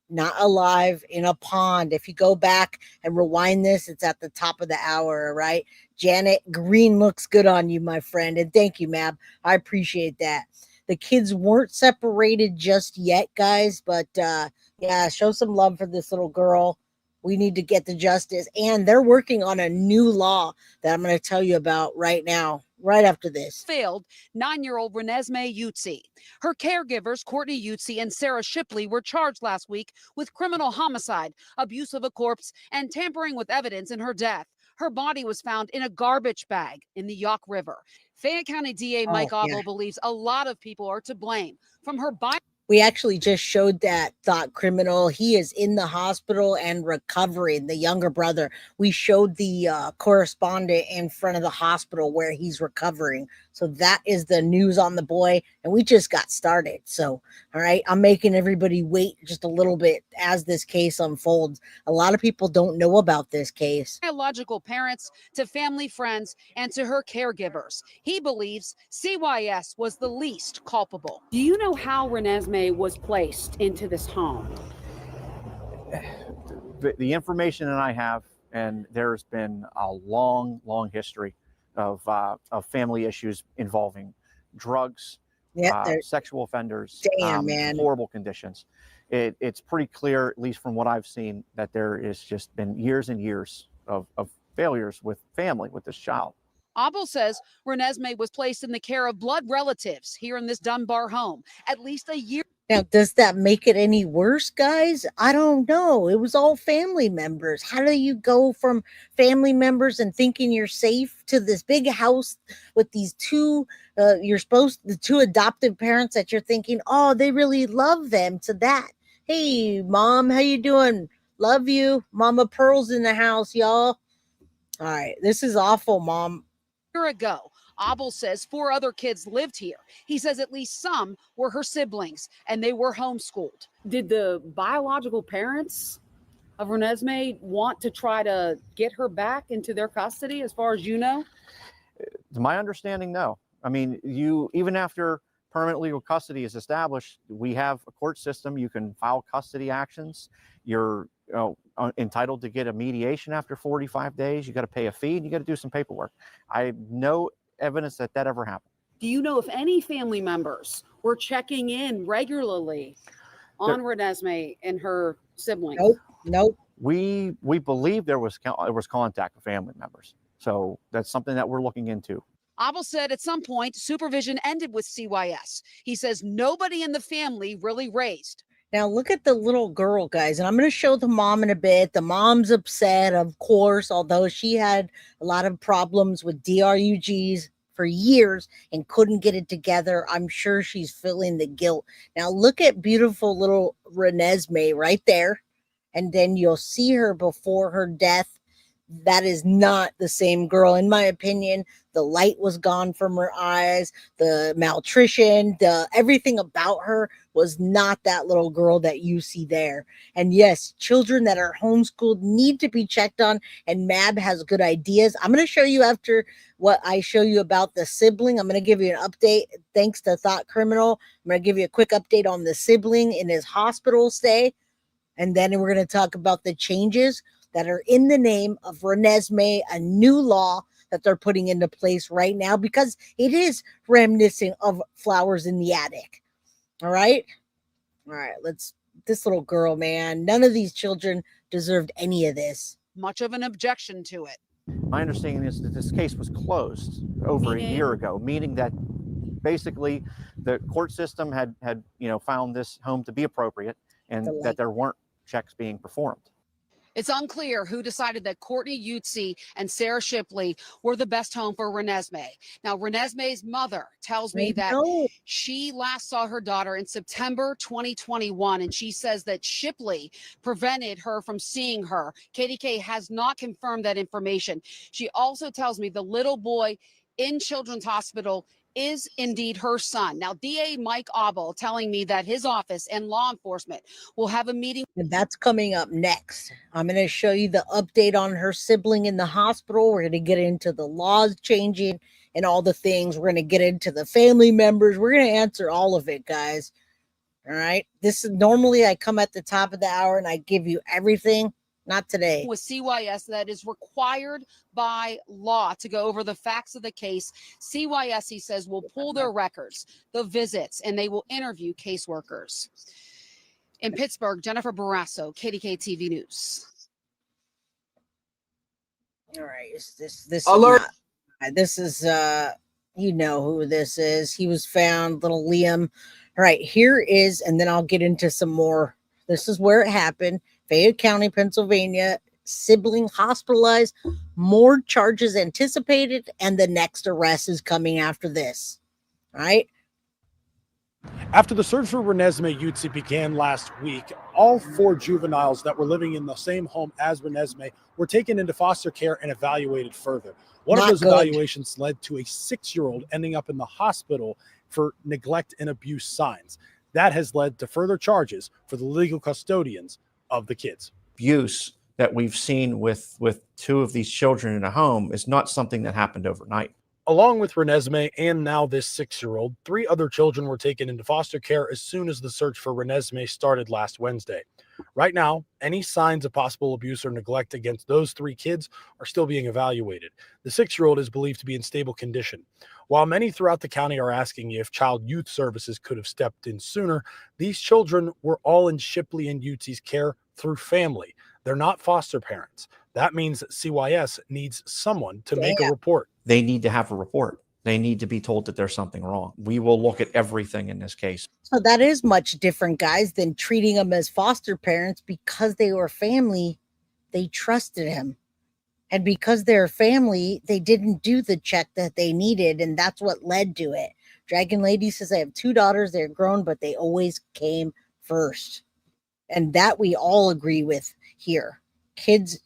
not alive in a pond. If you go back and rewind this, it's at the top of the hour, all right? Janet, green looks good on you, my friend. And thank you, Mab. I appreciate that. The kids weren't separated just yet, guys, but yeah, show some love for this little girl. We need to get the justice. And they're working on a new law that I'm going to tell you about right now, right after this. Failed 9-year-old Renesmay Eutsey. Her caregivers, Kourtney Eutsey and Sarah Shipley, were charged last week with criminal homicide, abuse of a corpse, and tampering with evidence in her death. Her body was found in a garbage bag in the Yawk River. Fayette County DA Mike Obley believes a lot of people are to blame. From her body. We actually just showed that thought criminal. He is in the hospital and recovering, the younger brother. We showed the correspondent in front of the hospital where he's recovering. So that is the news on the boy. And we just got started. So, all right, I'm making everybody wait just a little bit as this case unfolds. A lot of people don't know about this case. Biological parents to family friends and to her caregivers. He believes CYS was the least culpable. Do you know how Renesmay was placed into this home? The information that I have, and there's been a long history of family issues involving drugs, sexual offenders, horrible conditions. It's pretty clear, at least from what I've seen, that there is just been years and years of failures with family with this child. Obley says Renesmay was placed in the care of blood relatives here in this Dunbar home at least a year. Now, does that make it any worse, guys? I don't know. It was all family members. How do you go from family members and thinking you're safe to this big house with these two, the two adoptive parents that you're thinking, oh, they really love them, to that? Hey, Mom, how you doing? Love you. Mama Pearl's in the house, y'all. All right. This is awful, Mom. Year ago, Obley says 4 other kids lived here. He says at least some were her siblings and they were homeschooled. Did the biological parents of Renesmay want to try to get her back into their custody, as far as you know? To my understanding, no. I mean, even after permanent legal custody is established, we have a court system. You can file custody actions. You're entitled to get a mediation after 45 days. You got to pay a fee and you got to do some paperwork. I have no evidence that ever happened. Do you know if any family members were checking in regularly on Renesmay and her siblings? Nope. We believe there was contact with family members. So that's something that we're looking into. Abel said at some point, supervision ended with CYS. He says nobody in the family really raised. Now look at the little girl, guys, and I'm going to show the mom in a bit. The mom's upset, of course, although she had a lot of problems with DRUGs for years and couldn't get it together. I'm sure she's feeling the guilt. Now look at beautiful little Renesmay right there, and then you'll see her before her death. That is not the same girl, in my opinion. The light was gone from her eyes, the malnutrition, everything about her was not that little girl that you see there. And yes, children that are homeschooled need to be checked on, and Mab has good ideas. I'm going to show you after what I show you about the sibling. I'm going to give you an update thanks to Thought Criminal. I'm going to give you a quick update on the sibling in his hospital stay, and then we're going to talk about the changes that are in the name of Renesmay, a new law that they're putting into place right now because it is reminiscent of Flowers in the Attic. All right. This little girl, man, none of these children deserved any of this. Much of an objection to it. My understanding is that this case was closed over a year ago, meaning that basically the court system had found this home to be appropriate and that there weren't checks being performed. It's unclear who decided that Kourtney Eutsey and Sarah Shipley were the best home for Renesmay. Now, Renesmay's mother tells me that she last saw her daughter in September 2021, and she says that Shipley prevented her from seeing her. KDK has not confirmed that information. She also tells me the little boy in Children's Hospital is indeed her son. Now, DA Mike Abel telling me that his office and law enforcement will have a meeting. And that's coming up next. I'm going to show you the update on her sibling in the hospital. We're going to get into the laws changing and all the things. We're going to get into the family members. We're going to answer all of it, guys. All right. This is normally I come at the top of the hour and I give you everything. Not today. With CYS that is required by law to go over the facts of the case. CYS, he says, will pull their records, the visits, and they will interview caseworkers. In Pittsburgh, Jennifer Barrasso, KDK TV News. All right, this alert. This is you know who this is. He was found, little Liam. All right, here is, and then I'll get into some more. This is where it happened. Fayette County, Pennsylvania, sibling hospitalized, more charges anticipated, and the next arrest is coming after this. All right. After the search for Renesmay Eutsey began last week, all 4 juveniles that were living in the same home as Renesmay were taken into foster care and evaluated further. One of those evaluations led to a 6-year-old ending up in the hospital for neglect and abuse signs. That has led to further charges for the legal custodians of the kids. Abuse that we've seen with 2 of these children in a home is not something that happened overnight. Along with Renesmay and now this 6-year-old, 3 other children were taken into foster care as soon as the search for Renesmay started last Wednesday. Right now, any signs of possible abuse or neglect against those 3 kids are still being evaluated. The 6-year-old is believed to be in stable condition. While many throughout the county are asking if Child Youth Services could have stepped in sooner, these children were all in Shipley and Eutsey's care through family. They're not foster parents. That means that CYS needs someone to make a report. They need to have a report. They need to be told that there's something wrong. We will look at everything in this case. So that is much different, guys, than treating them as foster parents because they were family. They trusted him. And because they're family, they didn't do the check that they needed. And that's what led to it. Dragon Lady says, I have 2 daughters. They're grown, but they always came first. And that we all agree with here.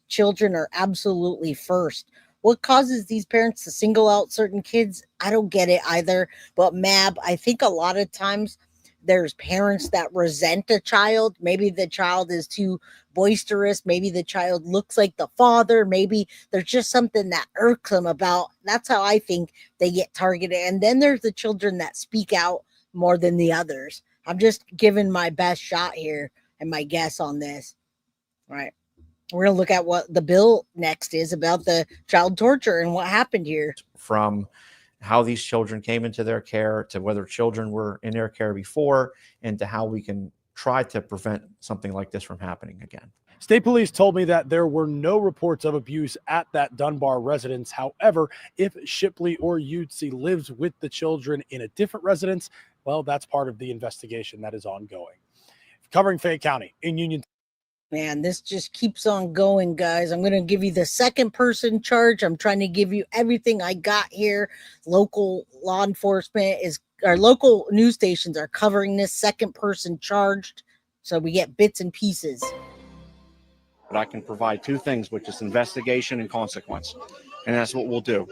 Children are absolutely first. What causes these parents to single out certain kids? I don't get it either. But Mab, I think a lot of times there's parents that resent a child. Maybe the child is too boisterous. Maybe the child looks like the father. Maybe there's just something that irks them about. That's how I think they get targeted. And then there's the children that speak out more than the others. I'm just giving my best shot here and my guess on this. All right. We're going to look at what the bill next is about the child torture and what happened here. From how these children came into their care to whether children were in their care before and to how we can try to prevent something like this from happening again. State police told me that there were no reports of abuse at that Dunbar residence. However, if Shipley or Eutsey lives with the children in a different residence, well, that's part of the investigation that is ongoing. Covering Fayette County in Union. Man, this just keeps on going, guys. I'm going to give you the second person charge. I'm trying to give you everything I got here. Local law enforcement our local news stations are covering this second person charged. So we get bits and pieces. But I can provide two things, which is investigation and consequence. And that's what we'll do.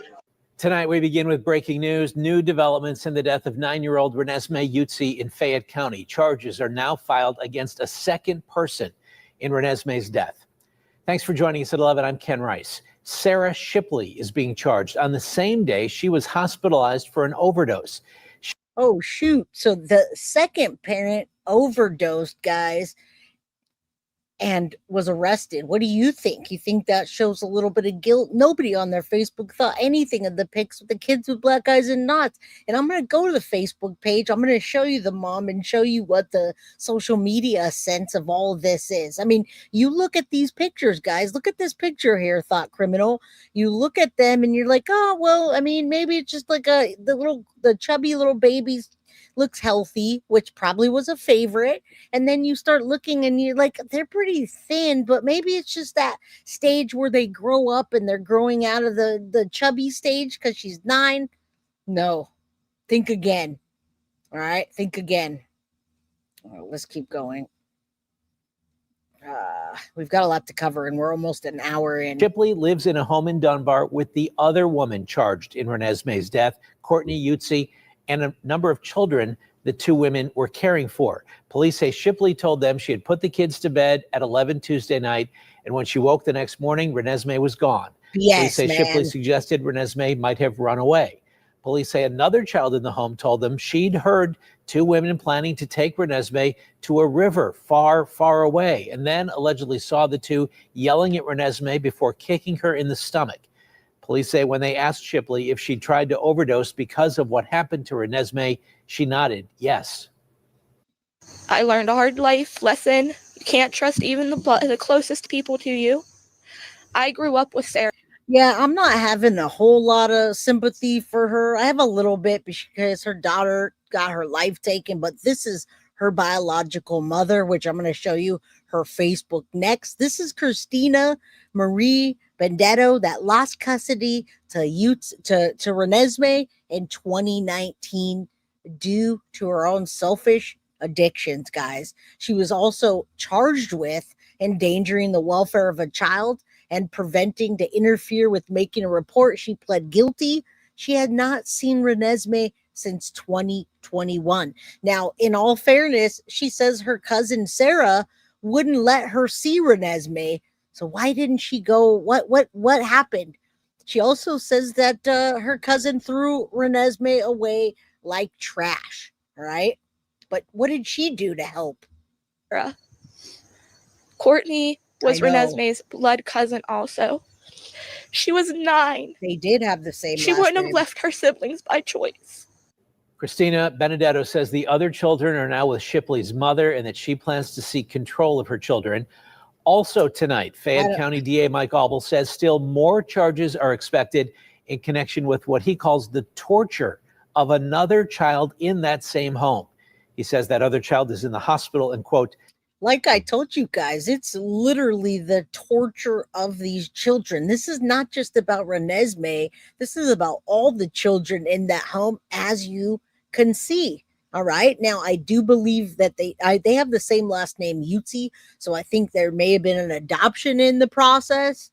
Tonight, we begin with breaking news. New developments in the death of 9-year-old Renesmay Eutsey in Fayette County. Charges are now filed against a second person in Renesmay's death. Thanks for joining us at 11. I'm Ken Rice. Sarah Shipley is being charged. On the same day, she was hospitalized for an overdose. Oh, shoot. So the second parent overdosed, guys, and was arrested. What do you think? You think that shows a little bit of guilt? Nobody on their Facebook thought anything of the pics with the kids with black eyes and knots. And I'm going to go to the Facebook page. I'm going to show you the mom and show you what the social media sense of all of this is. I mean, you look at these pictures, guys. Look at this picture here, thought criminal. You look at them and you're like, oh, well, I mean, maybe it's just like the chubby little babies looks healthy, which probably was a favorite. And then you start looking and you're like, they're pretty thin, but maybe it's just that stage where they grow up and they're growing out of the chubby stage because she's 9. No, think again. All right, think again. All right, let's keep going. We've got a lot to cover and we're almost an hour in. Shipley lives in a home in Dunbar with the other woman charged in Renesmay's death, Kourtney Eutsey, and a number of children the two women were caring for. Police say Shipley told them she had put the kids to bed at 11 Tuesday night, and when she woke the next morning, Renesmay was gone. Yes, Police say man. Shipley suggested Renesmay might have run away. Police say another child in the home told them she'd heard two women planning to take Renesmay to a river far, far away, and then allegedly saw the two yelling at Renesmay before kicking her in the stomach. Police say when they asked Shipley if she tried to overdose because of what happened to Renesmay, she nodded yes. I learned a hard life lesson. You can't trust even the closest people to you. I grew up with Sarah. Yeah, I'm not having a whole lot of sympathy for her. I have a little bit because her daughter got her life taken, but this is her biological mother, which I'm going to show you her Facebook next. This is Christina Marie Benedetto that lost custody to Renesmay in 2019 due to her own selfish addictions, guys. She was also charged with endangering the welfare of a child and preventing to interfere with making a report. She pled guilty. She had not seen Renesmay since 2021. Now, in all fairness, she says her cousin Sarah wouldn't let her see Renesmay. So why didn't she go? What happened? She also says that her cousin threw Renesmay away like trash. All right. But what did she do to help? Kourtney was Renesmay's blood cousin also. She was 9. They did have the same She last wouldn't name. have left her siblings by choice. Christina Benedetto says the other children are now with Shipley's mother and that she plans to seek control of her children. Also tonight, Fayette County DA Mike Auble says still more charges are expected in connection with what he calls the torture of another child in that same home. He says that other child is in the hospital and, quote, like I told you guys, it's literally the torture of these children. This is not just about Renesmay. This is about all the children in that home, as you can see. All right. Now, I do believe that they have the same last name, Eutsey. So I think there may have been an adoption in the process.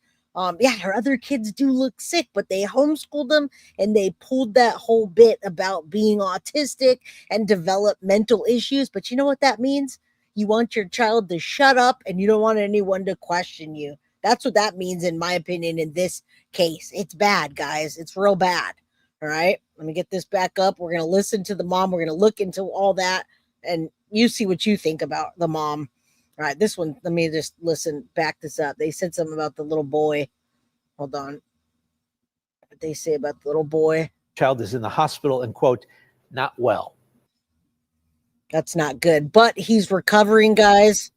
Yeah, her other kids do look sick, but they homeschooled them and they pulled that whole bit about being autistic and developmental issues. But you know what that means? You want your child to shut up and you don't want anyone to question you. That's what that means, in my opinion, in this case. It's bad, guys. It's real bad. All right. Let me get this back up. We're going to listen to the mom. We're going to look into all that. And you see what you think about the mom. All right. This one, let me just back this up. They said something about the little boy. Hold on. What they say about the little boy. Child is in the hospital and, quote, not well. That's not good. But he's recovering, guys.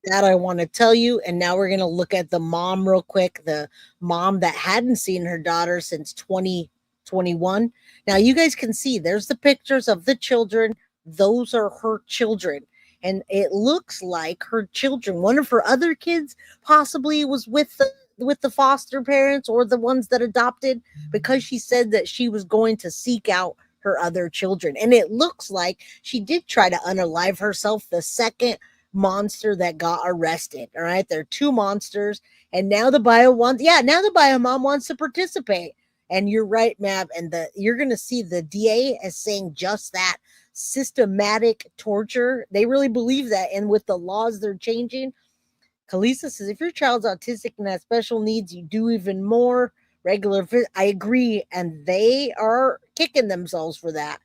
That I want to tell you. And now we're going to look at the mom real quick. The mom that hadn't seen her daughter since 2021. Now you guys can see there's the pictures of the children. Those are her children. And it looks like her children, one of her other kids possibly was with the foster parents or the ones that adopted, because she said that she was going to seek out her other children. And it looks like she did try to unalive herself, the second monster that got arrested. All right. There are two monsters. And now the bio mom wants to participate. And you're right, Mab. And you're going to see the DA as saying just that: systematic torture. They really believe that. And with the laws they're changing, Kalisa says, if your child's autistic and has special needs, you do even more. I agree. And they are kicking themselves for that.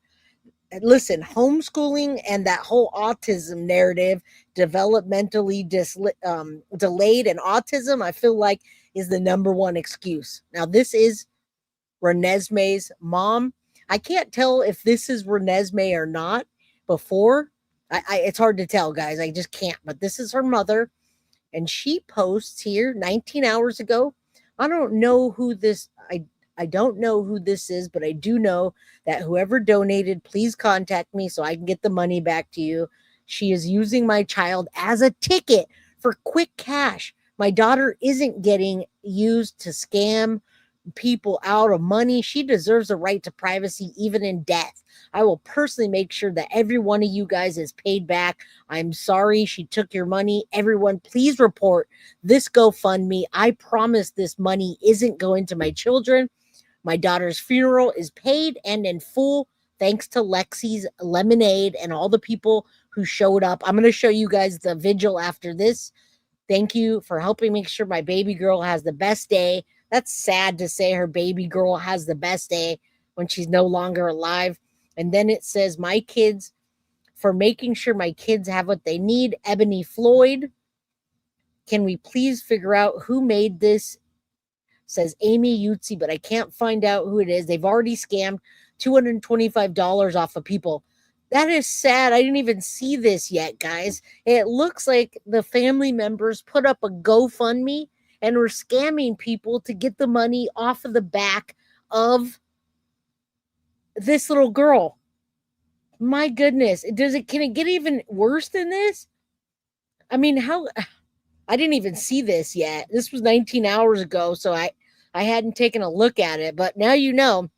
Listen, homeschooling and that whole autism narrative, developmentally delayed and autism, I feel like is the number one excuse. Now, this is Renesmay's mom. I can't tell if this is Renesmay or not before. It's hard to tell, guys. I just can't. But this is her mother. And she posts here 19 hours ago. I don't know who this I don't know who this is, but I do know that whoever donated, please contact me so I can get the money back to you. She is using my child as a ticket for quick cash. My daughter isn't getting used to scam people out of money. She deserves a right to privacy, even in death. I will personally make sure that every one of you guys is paid back. I'm sorry she took your money. Everyone, please report this GoFundMe. I promise this money isn't going to my children. My daughter's funeral is paid and in full, thanks to Lexi's Lemonade and all the people who showed up. I'm going to show you guys the vigil after this. Thank you for helping make sure my baby girl has the best day. That's sad to say her baby girl has the best day when she's no longer alive. And then it says, my kids, for making sure my kids have what they need. Ebony Floyd, can we please figure out who made this? Says Amy Eutsey, but I can't find out who it is. They've already scammed $225 off of people. That is sad. I didn't even see this yet, guys. It looks like the family members put up a GoFundMe and were scamming people to get the money off of the back of this little girl. My goodness. Can it get even worse than this? I mean, I didn't even see this yet. This was 19 hours ago, so I hadn't taken a look at it. But now you know.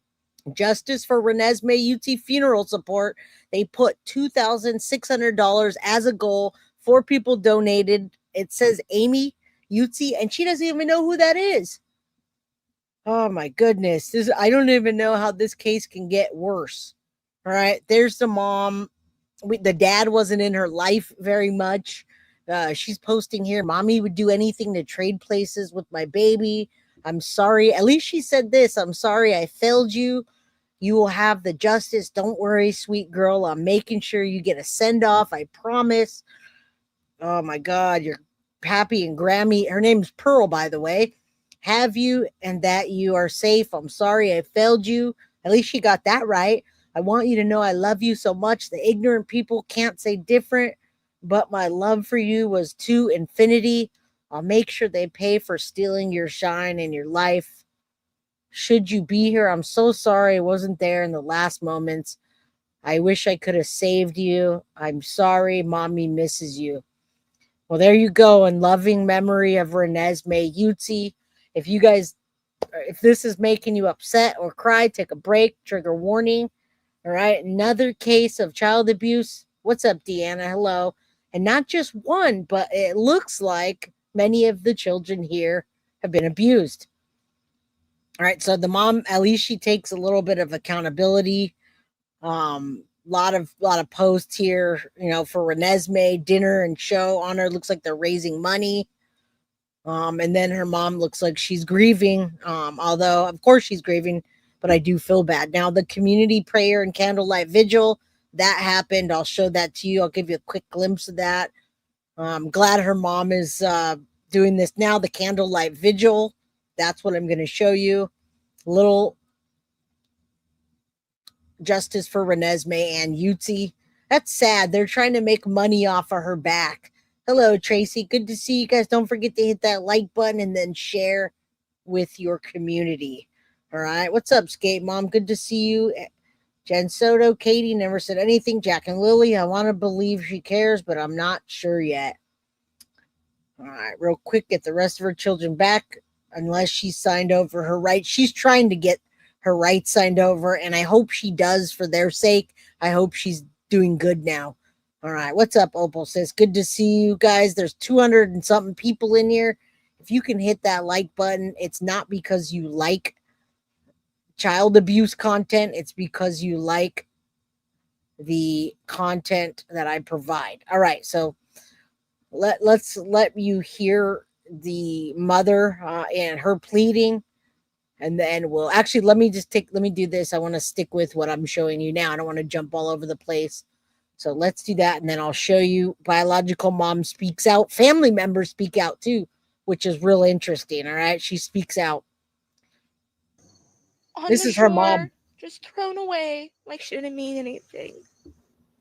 Justice for Renesmay Eutsey funeral support. They put $2,600 as a goal. 4 people donated. It says Amy Eutsey, and she doesn't even know who that is. Oh my goodness. I don't even know how this case can get worse. All right. There's the mom. The dad wasn't in her life very much. She's posting here, mommy would do anything to trade places with my baby. I'm sorry. At least she said this. I'm sorry I failed you. You will have the justice. Don't worry, sweet girl. I'm making sure you get a send-off. I promise. Oh, my God. You're happy and Grammy. Her name's Pearl, by the way. Have you and that you are safe. I'm sorry I failed you. At least she got that right. I want you to know I love you so much. The ignorant people can't say different, but my love for you was to infinity. I'll make sure they pay for stealing your shine and your life. Should you be here, I'm so sorry I wasn't there in the last moments. I wish I could have saved you. I'm sorry. Mommy misses you. Well, there you go. In loving memory of Renesmay Eutsey. If this is making you upset or cry, take a break. Trigger warning. All right. Another case of child abuse. What's up, Deanna? Hello. And not just one, but it looks like many of the children here have been abused. All right. So the mom, at least she takes a little bit of accountability. lot of posts here, for Renesmay, dinner and show on her. Looks like they're raising money. And then her mom looks like she's grieving. Although of course she's grieving, but I do feel bad. Now the community prayer and candlelight vigil that happened. I'll show that to you. I'll give you a quick glimpse of that. I'm glad her mom is doing this now. The candlelight vigil. That's what I'm going to show you. Little justice for Renesmay and Eutsey. That's sad. They're trying to make money off of her back. Hello, Tracy. Good to see you guys. Don't forget to hit that like button and then share with your community. All right. What's up, Skate Mom? Good to see you. Jen Soto, Katie never said anything. Jack and Lily, I want to believe she cares, but I'm not sure yet. All right. Real quick, get the rest of her children back unless she signed over her rights. She's trying to get her rights signed over, and I hope she does for their sake. I hope she's doing good now. All right. What's up, Opal says? Good to see you guys. There's 200 and something people in here. If you can hit that like button, it's not because you like child abuse content. It's because you like the content that I provide. All right. So let's let you hear the mother and her pleading. And then we'll actually, let me do this. I want to stick with what I'm showing you now. I don't want to jump all over the place. So let's do that. And then I'll show you biological mom speaks out. Family members speak out too, which is real interesting. All right. She speaks out. This is her mom. Just thrown away like she didn't mean anything.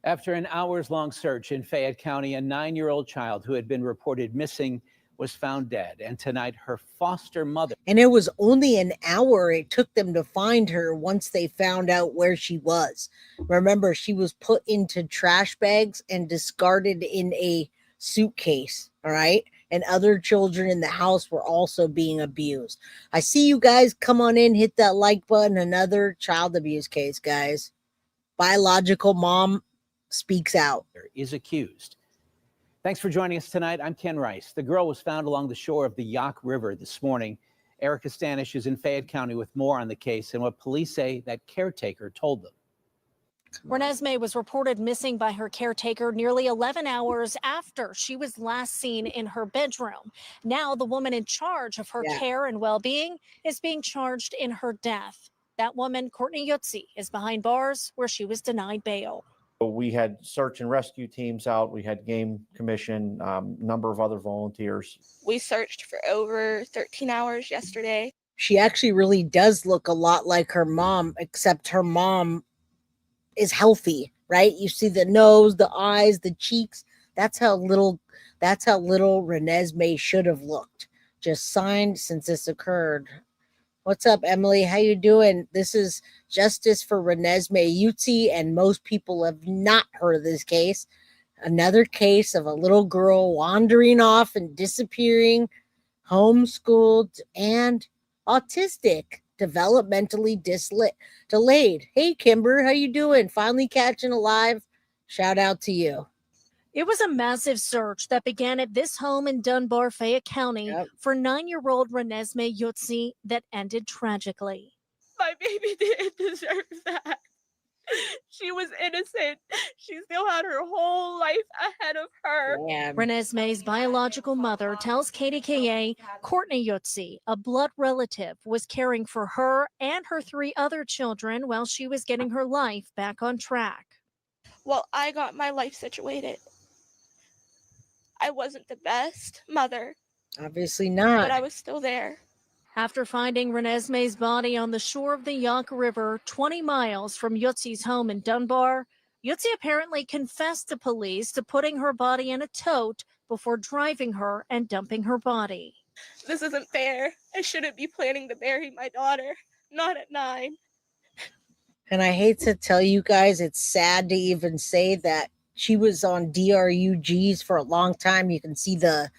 After an hours-long search in Fayette County, a 9-year-old child who had been reported missing was found dead. And tonight, her foster mother. And it was only an hour it took them to find her once they found out where she was. Remember, she was put into trash bags and discarded in a suitcase. All right. And other children in the house were also being abused. I see you guys. Come on in, hit that like button. Another child abuse case, guys. Biological mom speaks out. Is accused. Thanks for joining us tonight. I'm Ken Rice. The girl was found along the shore of the Yaak River this morning. Erica Stanish is in Fayette County with more on the case and what police say that caretaker told them. Renesmay was reported missing by her caretaker nearly 11 hours after she was last seen in her bedroom. Now the woman in charge of her care and well-being is being charged in her death. That woman, Kourtney Eutsey, is behind bars where she was denied bail. We had search and rescue teams out. We had game commission, number of other volunteers. We searched for over 13 hours yesterday. She actually really does look a lot like her mom, except her mom is healthy, right? You see the nose, the eyes, the cheeks. That's how little Renesmay should have looked. Just signed since this occurred. What's up, Emily? How you doing? This is Justice for Renesmay Eutsey, and most people have not heard of this case. Another case of a little girl wandering off and disappearing, homeschooled and autistic, developmentally delayed. Hey, Kimber, how you doing? Finally catching alive. Shout out to you. It was a massive search that began at this home in Dunbar, Fayette County for 9-year-old Renesmay Eutsey that ended tragically. My baby didn't deserve that. She was innocent. She still had her whole life ahead of her. Renesmay's biological mother tells KDKA Kourtney Eutsey, a blood relative, was caring for her and her 3 other children while she was getting her life back on track. Well, I got my life situated. I wasn't the best mother. Obviously not. But I was still there. After finding Renesmay's body on the shore of the Yaak River, 20 miles from Eutsey's home in Dunbar, Eutsey apparently confessed to police to putting her body in a tote before driving her and dumping her body. This isn't fair. I shouldn't be planning to bury my daughter. Not at 9. And I hate to tell you guys, it's sad to even say that she was on DRUGs for a long time. You can see the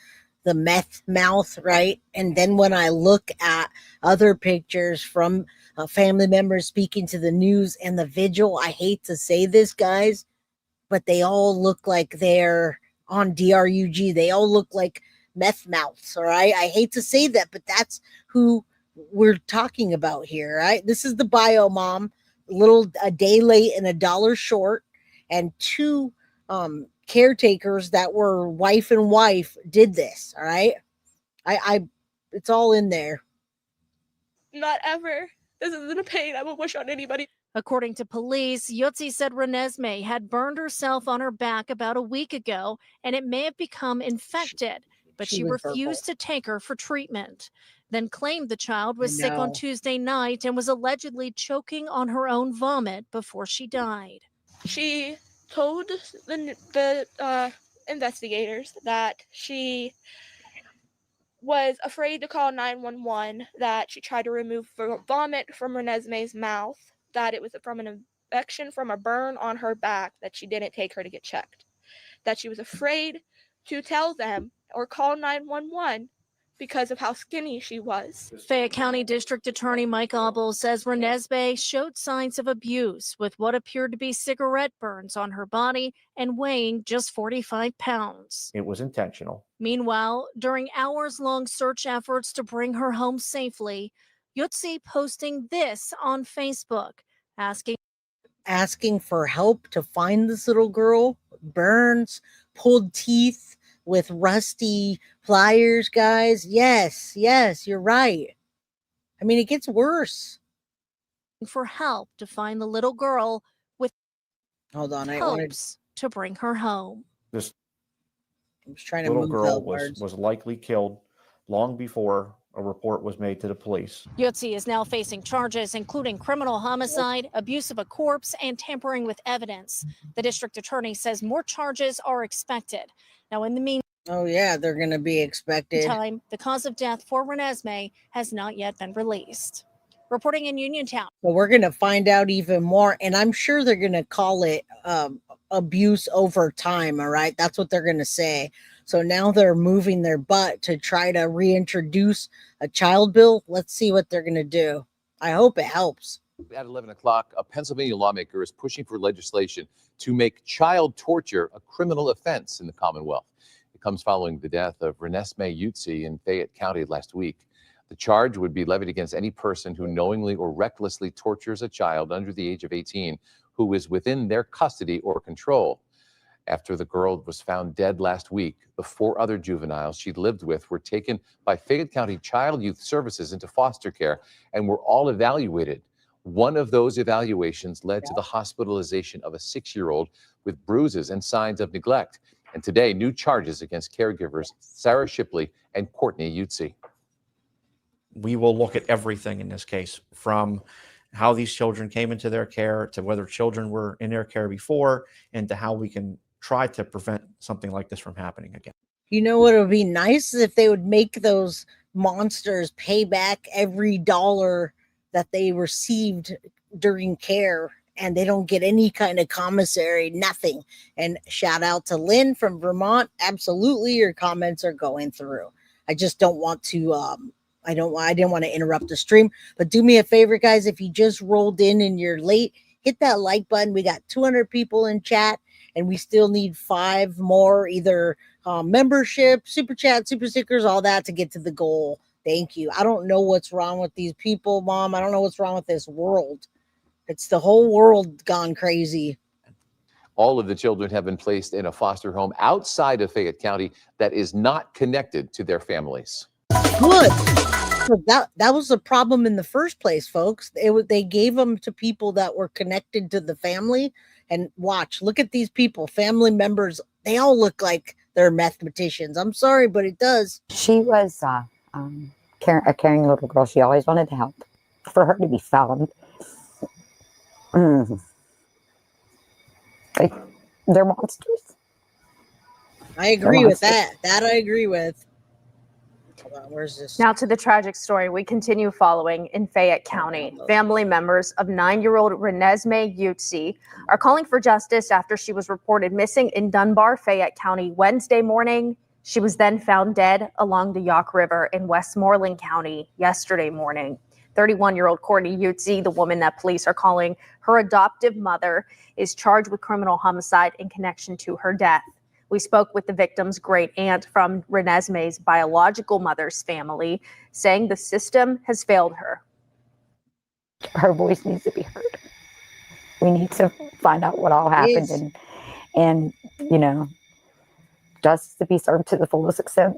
meth mouth, right? And then when I look at other pictures from family members speaking to the news and the vigil, I hate to say this, guys, but they all look like they're on DRUG. They all look like meth mouths, all right? I hate to say that, but that's who we're talking about here, right? This is the bio mom, a day late and $1 short. and two caretakers that were wife and wife did this. All right. It's all in there. Not ever. This isn't a pain I would wish on anybody. According to police, Eutsey said Renesmay had burned herself on her back about a week ago, and it may have become infected, but she refused to take her for treatment. Then claimed the child was sick on Tuesday night and was allegedly choking on her own vomit before she died. She told the investigators that she was afraid to call 911, that she tried to remove vomit from Renesme's mouth, that it was from an infection from a burn on her back, that she didn't take her to get checked, that she was afraid to tell them or call 911 because of how skinny she was. Fayette County District Attorney Mike Abel says Renesmay showed signs of abuse with what appeared to be cigarette burns on her body and weighing just 45 pounds. It was intentional. Meanwhile, during hours-long search efforts to bring her home safely, Eutsey posting this on Facebook, asking for help to find this little girl. Burns, pulled teeth with rusty pliers, guys. Yes, you're right. I mean, it gets worse. For help to find the little girl with hopes to bring her home. This I was trying to little move girl outwards. was likely killed long before a report was made to the police. Eutsey is now facing charges including criminal homicide, abuse of a corpse, and tampering with evidence. The district attorney says more charges are expected. Now, in the meantime, they're going to be expected. The cause of death for Renesmay has not yet been released. Reporting in Uniontown. Well, we're going to find out even more, and I'm sure they're going to call it abuse over time. All right, that's what they're going to say. So now they're moving their butt to try to reintroduce a child bill. Let's see what they're going to do. I hope it helps. At 11 o'clock, a Pennsylvania lawmaker is pushing for legislation to make child torture a criminal offense in the Commonwealth. It comes following the death of Renesmay Eutsey in Fayette County last week. The charge would be levied against any person who knowingly or recklessly tortures a child under the age of 18 who is within their custody or control. After the girl was found dead last week, the 4 other juveniles she lived with were taken by Fayette County Child Youth Services into foster care and were all evaluated. One of those evaluations led to the hospitalization of a 6-year-old with bruises and signs of neglect. And today, new charges against caregivers Sarah Shipley and Kourtney Eutsey. We will look at everything in this case, from how these children came into their care to whether children were in their care before, and to how we can try to prevent something like this from happening again. You know what would be nice is if they would make those monsters pay back every dollar that they received during care, and they don't get any kind of commissary, nothing. And shout out to Lynn from Vermont. Absolutely, your comments are going through. I just don't want to I didn't want to interrupt the stream, but do me a favor, guys. If you just rolled in and you're late, hit that like button. We got 200 people in chat, and we still need 5 more, either membership, super chat, super stickers, all that to get to the goal. Thank you. I don't know what's wrong with these people, Mom. I don't know what's wrong with this world. It's the whole world gone crazy. All of the children have been placed in a foster home outside of Fayette County that is not connected to their families. Good. So that was the problem in the first place, folks. They gave them to people that were connected to the family. And look at these people, family members. They all look like they're mathematicians. I'm sorry, but it does. She was a caring little girl. She always wanted to help. For her to be found, they're monsters. I agree with that. That I agree with. Hold on, where's this? Now to the tragic story we continue following in Fayette County. Family members of 9-year-old Renesmay Eutsey are calling for justice after she was reported missing in Dunbar, Fayette County Wednesday morning. She was then found dead along the Yawk River in Westmoreland County yesterday morning. 31-year-old Kourtney Eutsey, the woman that police are calling her adoptive mother, is charged with criminal homicide in connection to her death. We spoke with the victim's great aunt from Renesmay's biological mother's family, saying the system has failed her. Her voice needs to be heard. We need to find out what all happened, and you know, justice to be served to the fullest extent.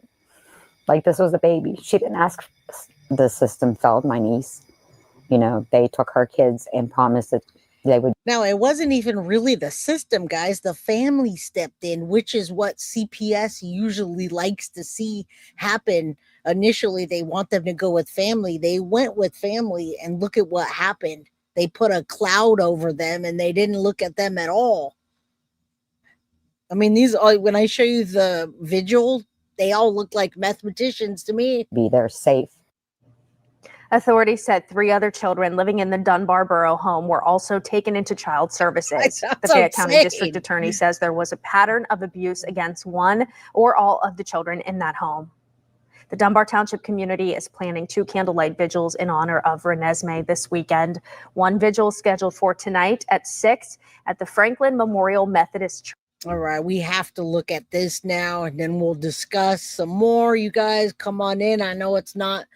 Like, this was a baby. She didn't ask. The system failed my niece. You know, they took her kids and promised that they would. Now, it wasn't even really the system, guys. The family stepped in, which is what CPS usually likes to see happen. Initially, they want them to go with family. They went with family, and look at what happened. They put a cloud over them, and they didn't look at them at all. I mean, these are, when I show you the vigil, they all look like mathematicians to me. Be there safe. Authorities said 3 other children living in the Dunbar Borough home were also taken into child services. The Fayette County District Attorney says there was a pattern of abuse against one or all of the children in that home. The Dunbar Township community is planning 2 candlelight vigils in honor of Renesmay this weekend. One vigil scheduled for tonight at 6 at the Franklin Memorial Methodist Church. All right, we have to look at this now, and then we'll discuss some more. You guys come on in. I know it's not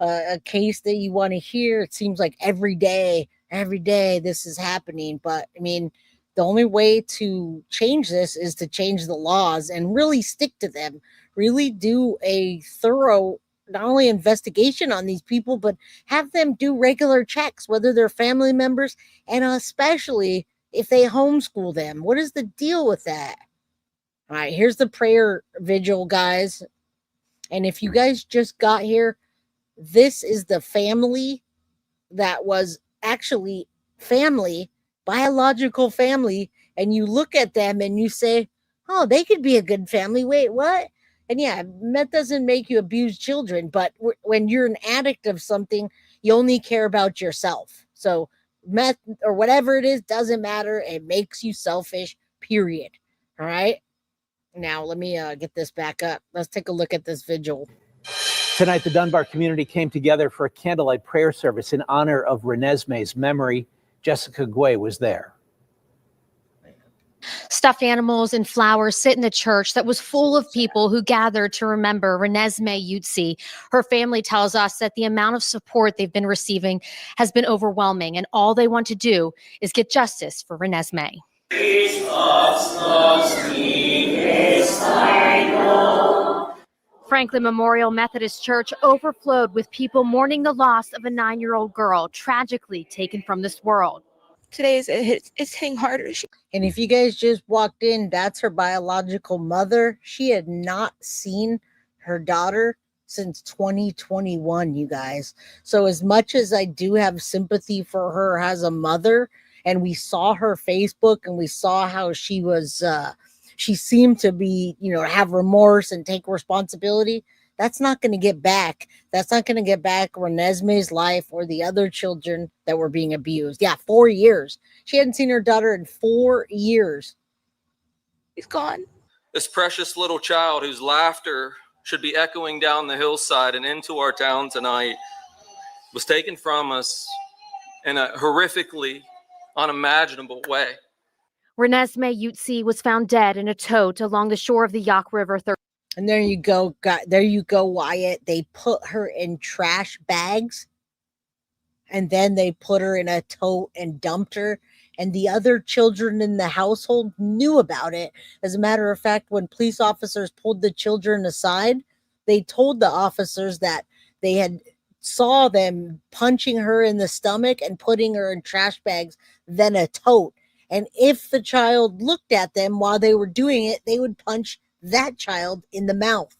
a case that you want to hear. It seems like every day this is happening. But I mean, the only way to change this is to change the laws and really stick to them. Really do a thorough, not only investigation on these people, but have them do regular checks, whether they're family members, and especially if they homeschool them. What is the deal with that? All right, here's the prayer vigil, guys. And if you guys just got here, this is the family that was actually family, biological family, and you look at them and you say, oh, they could be a good family. Wait, what? And yeah, meth doesn't make you abuse children, but when you're an addict of something, you only care about yourself. So meth or whatever it is doesn't matter. It makes you selfish, period. All right. Now, let me get this back up. Let's take a look at this vigil. Tonight, the Dunbar community came together for a candlelight prayer service in honor of Renesmay's memory. Jessica Guay was there. Stuffed animals and flowers sit in the church that was full of people who gathered to remember Renesmay Eutsey. Her family tells us that the amount of support they've been receiving has been overwhelming, and all they want to do is get justice for Renesmay. Franklin Memorial Methodist Church overflowed with people mourning the loss of a 9-year-old girl tragically taken from this world. Today it's hitting harder. And if you guys just walked in, that's her biological mother. She had not seen her daughter since 2021, you guys. So as much as I do have sympathy for her as a mother, and we saw her Facebook and we saw how she was, she seemed to be, you know, have remorse and take responsibility. That's not going to get back. That's not going to get back Renesmay's life or the other children that were being abused. Yeah, 4 years. She hadn't seen her daughter in 4 years. He's gone. This precious little child whose laughter should be echoing down the hillside and into our town tonight was taken from us in a horrifically unimaginable way. Renesmay Eutsey was found dead in a tote along the shore of the Yaak River. And there you go, there you go, Wyatt. They put her in trash bags, and then they put her in a tote and dumped her. And the other children in the household knew about it. As a matter of fact, when police officers pulled the children aside, they told the officers that they had saw them punching her in the stomach and putting her in trash bags, then a tote. And if the child looked at them while they were doing it, they would punch that child in the mouth.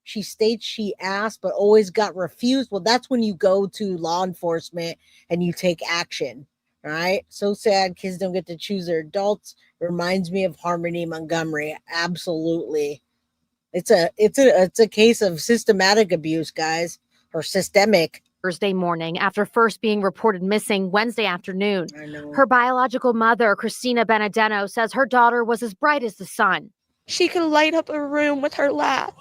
She states she asked but always got refused. Well, that's when you go to law enforcement and you take action. All right. So sad kids don't get to choose their adults. Reminds me of Harmony Montgomery. Absolutely. It's a case of systematic abuse, guys, or systemic. Thursday morning after first being reported missing Wednesday afternoon. I know. Her biological mother, Christina Benedetto, says her daughter was as bright as the sun. She could light up a room with her laugh.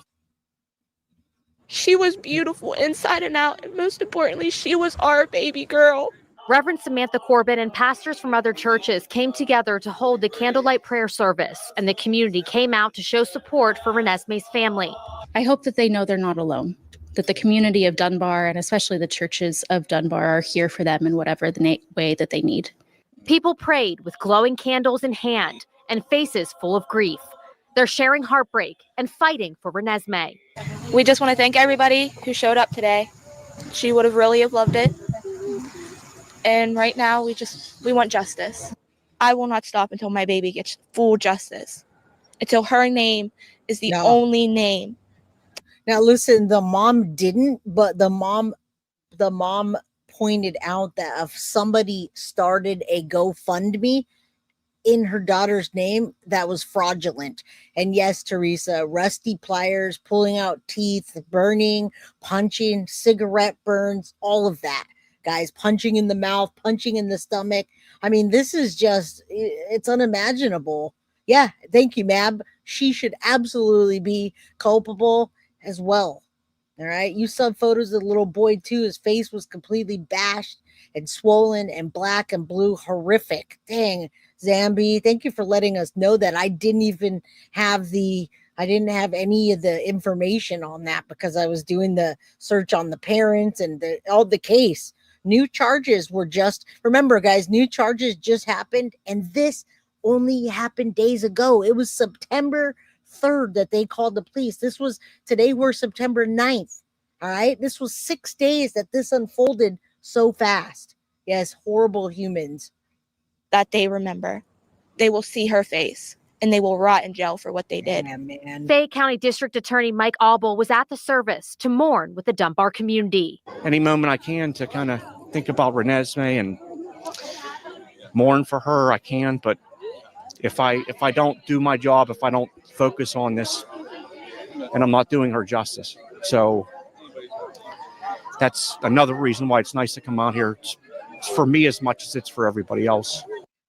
She was beautiful inside and out, and most importantly, she was our baby girl. Reverend Samantha Corbin and pastors from other churches came together to hold the candlelight prayer service, and the community came out to show support for Renesmay's family. I hope that they know they're not alone, that the community of Dunbar and especially the churches of Dunbar are here for them in whatever the way that they need. People prayed with glowing candles in hand and faces full of grief. They're sharing heartbreak and fighting for Renesmay. We just want to thank everybody who showed up today. She would have really have loved it. And right now, we want justice. I will not stop until my baby gets full justice. Until her name is the only name. Now listen, the mom didn't, but the mom pointed out that if somebody started a GoFundMe in her daughter's name, that was fraudulent. And yes, Teresa, rusty pliers, pulling out teeth, burning, punching, cigarette burns, all of that. Guys, punching in the mouth, punching in the stomach. I mean, this is just, it's unimaginable. Yeah, thank you, Mab. She should absolutely be culpable as well. All right. You saw photos of the little boy too. His face was completely bashed and swollen and black and blue. Horrific. Dang, Zambi. Thank you for letting us know that. I didn't have any of the information on that because I was doing the search on the parents and all the case. New charges were remember guys, new charges just happened. And this only happened days ago. It was September 3rd that they called the police. Today we're September 9th. All right. This was 6 days that this unfolded so fast. Yes. Horrible humans. That they remember. They will see her face and they will rot in jail for what they did. Yeah, man. Fayette County District Attorney Mike Auble was at the service to mourn with the Dunbar community. Any moment I can to kind of think about Renesmay and mourn for her, I can. But if I don't do my job, if I don't focus on this, and I'm not doing her justice. So that's another reason why it's nice to come out here. It's for me as much as it's for everybody else.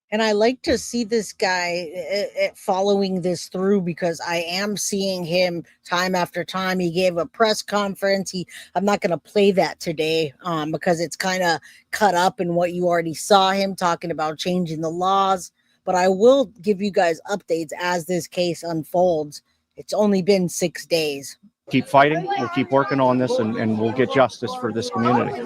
And I like to see this guy following this through because I am seeing him time after time. He gave a press conference. I'm not going to play that today because it's kind of cut up in what you already saw him talking about changing the laws. But I will give you guys updates as this case unfolds. It's only been 6 days. Keep fighting. We'll keep working on this and we'll get justice for this community.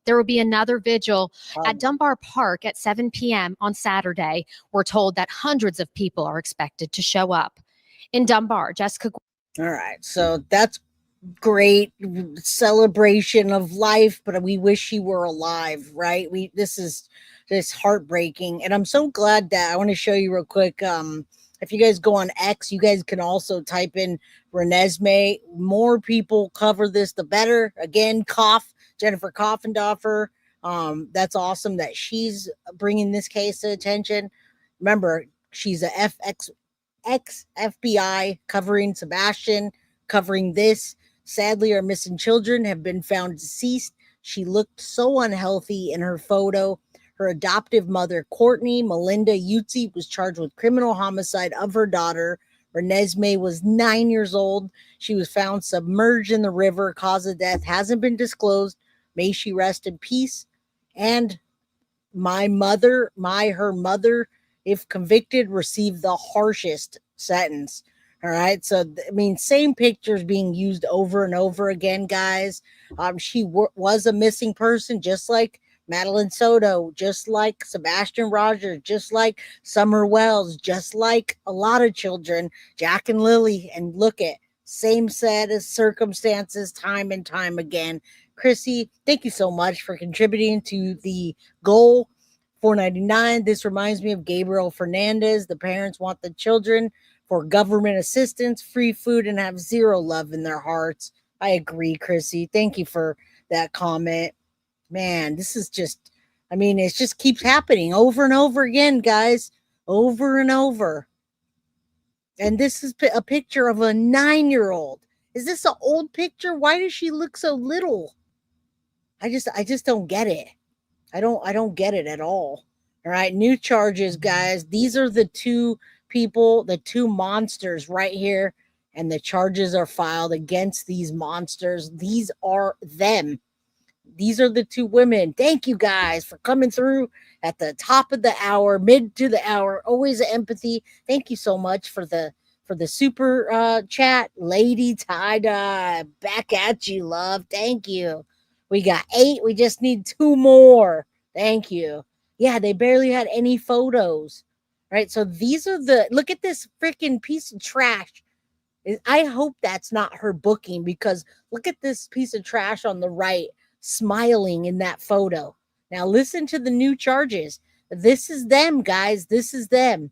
There will be another vigil at Dunbar Park at 7 p.m. on Saturday. We're told that hundreds of people are expected to show up. In Dunbar, Jessica. All right. So that's great celebration of life, but we wish she were alive, right? This is heartbreaking. And I'm so glad that I want to show you real quick. If you guys go on X, you guys can also type in Renesmay. More people cover this, the better. Again, Jennifer Coffendorfer. That's awesome that she's bringing this case to attention. Remember, she's a ex-FBI covering Sebastian, covering this. Sadly, our missing children have been found deceased. She looked so unhealthy in her photo. Her adoptive mother, Kourtney Eutsey, was charged with criminal homicide of her daughter. Renesmay was 9 years old. She was found submerged in the river. Cause of death hasn't been disclosed. May she rest in peace. And her mother, if convicted, received the harshest sentence. All right. So, I mean, same pictures being used over and over again, guys. She was a missing person, just like Madeline Soto, just like Sebastian Rogers, just like Summer Wells, just like a lot of children, Jack and Lily. And look at same set of circumstances time and time again. Chrissy, thank you so much for contributing to the goal. $4.99. This reminds me of Gabriel Fernandez. The parents want the children for government assistance, free food, and have zero love in their hearts. I agree, Chrissy. Thank you for that comment. Man, this is just, it just keeps happening over and over again, guys. Over and over. And this is a picture of a 9-year-old. Is this an old picture? Why does she look so little? I just don't get it. I don't get it at all. All right, new charges, guys. These are the two people, the two monsters right here, and the charges are filed against these monsters. These are them. These are the two women. Thank you guys for coming through at the top of the hour, mid to the hour. Always empathy. Thank you so much for the for the super chat. Lady tie-dye, back at you, love. Thank you. We got 8. We just need 2 more. Thank you. Yeah, they barely had any photos. Right? So these are look at this freaking piece of trash. I hope that's not her booking, because look at this piece of trash on the right smiling in that photo. Now listen to the new charges. This is them, guys. This is them.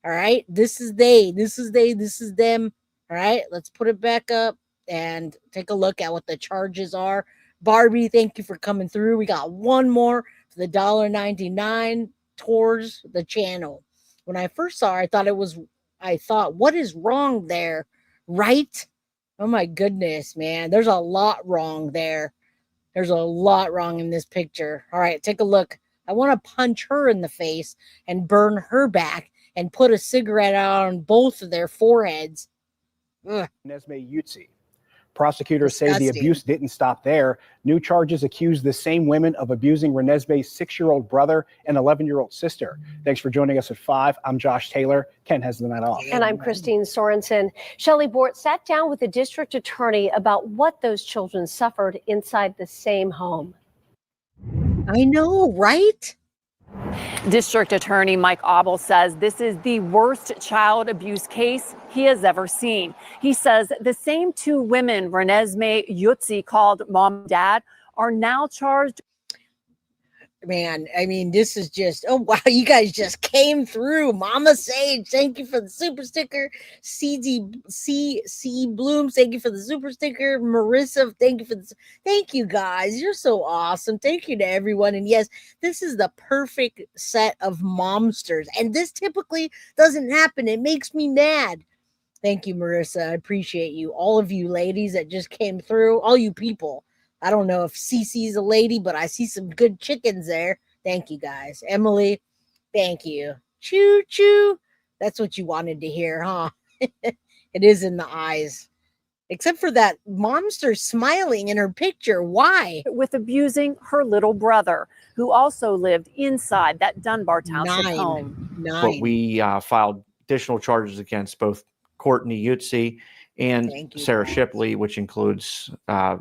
All right. This is they. This is they. This is them. All right. Let's put it back up and take a look at what the charges are. Barbie, thank you for coming through. We got 1 more for the $1.99 towards the channel. When I first saw her, I thought, what is wrong there? Right? Oh my goodness, man. There's a lot wrong there. There's a lot wrong in this picture. All right, take a look. I want to punch her in the face and burn her back and put a cigarette out on both of their foreheads. Ugh. Renesmay Eutsey. Prosecutors say the abuse didn't stop there. New charges accuse the same women of abusing Renesmay's 6-year-old brother and 11-year-old sister. Thanks for joining us at 5. I'm Josh Taylor. Ken has the night off. And I'm Christine Sorensen. Shelley Bort sat down with the district attorney about what those children suffered inside the same home. I know, right? District Attorney Mike Abel says this is the worst child abuse case he has ever seen. He says the same 2 women Renesmay Eutsey called mom and dad are now charged. Man, I mean, this is just, oh, wow, you guys just came through. Mama Sage, thank you for the super sticker. C Bloom, thank you for the super sticker. Marissa, thank you for this. Thank you, guys. You're so awesome. Thank you to everyone. And yes, this is the perfect set of momsters. And this typically doesn't happen. It makes me mad. Thank you, Marissa. I appreciate you. All of you ladies that just came through, all you people. I don't know if Cece's a lady, but I see some good chickens there. Thank you, guys. Emily, thank you. Choo choo. That's what you wanted to hear, huh? It is in the eyes. Except for that monster smiling in her picture. Why? With abusing her little brother, who also lived inside that Dunbar Township home. But we filed additional charges against both Kourtney Eutsey and Sarah Shipley, which includes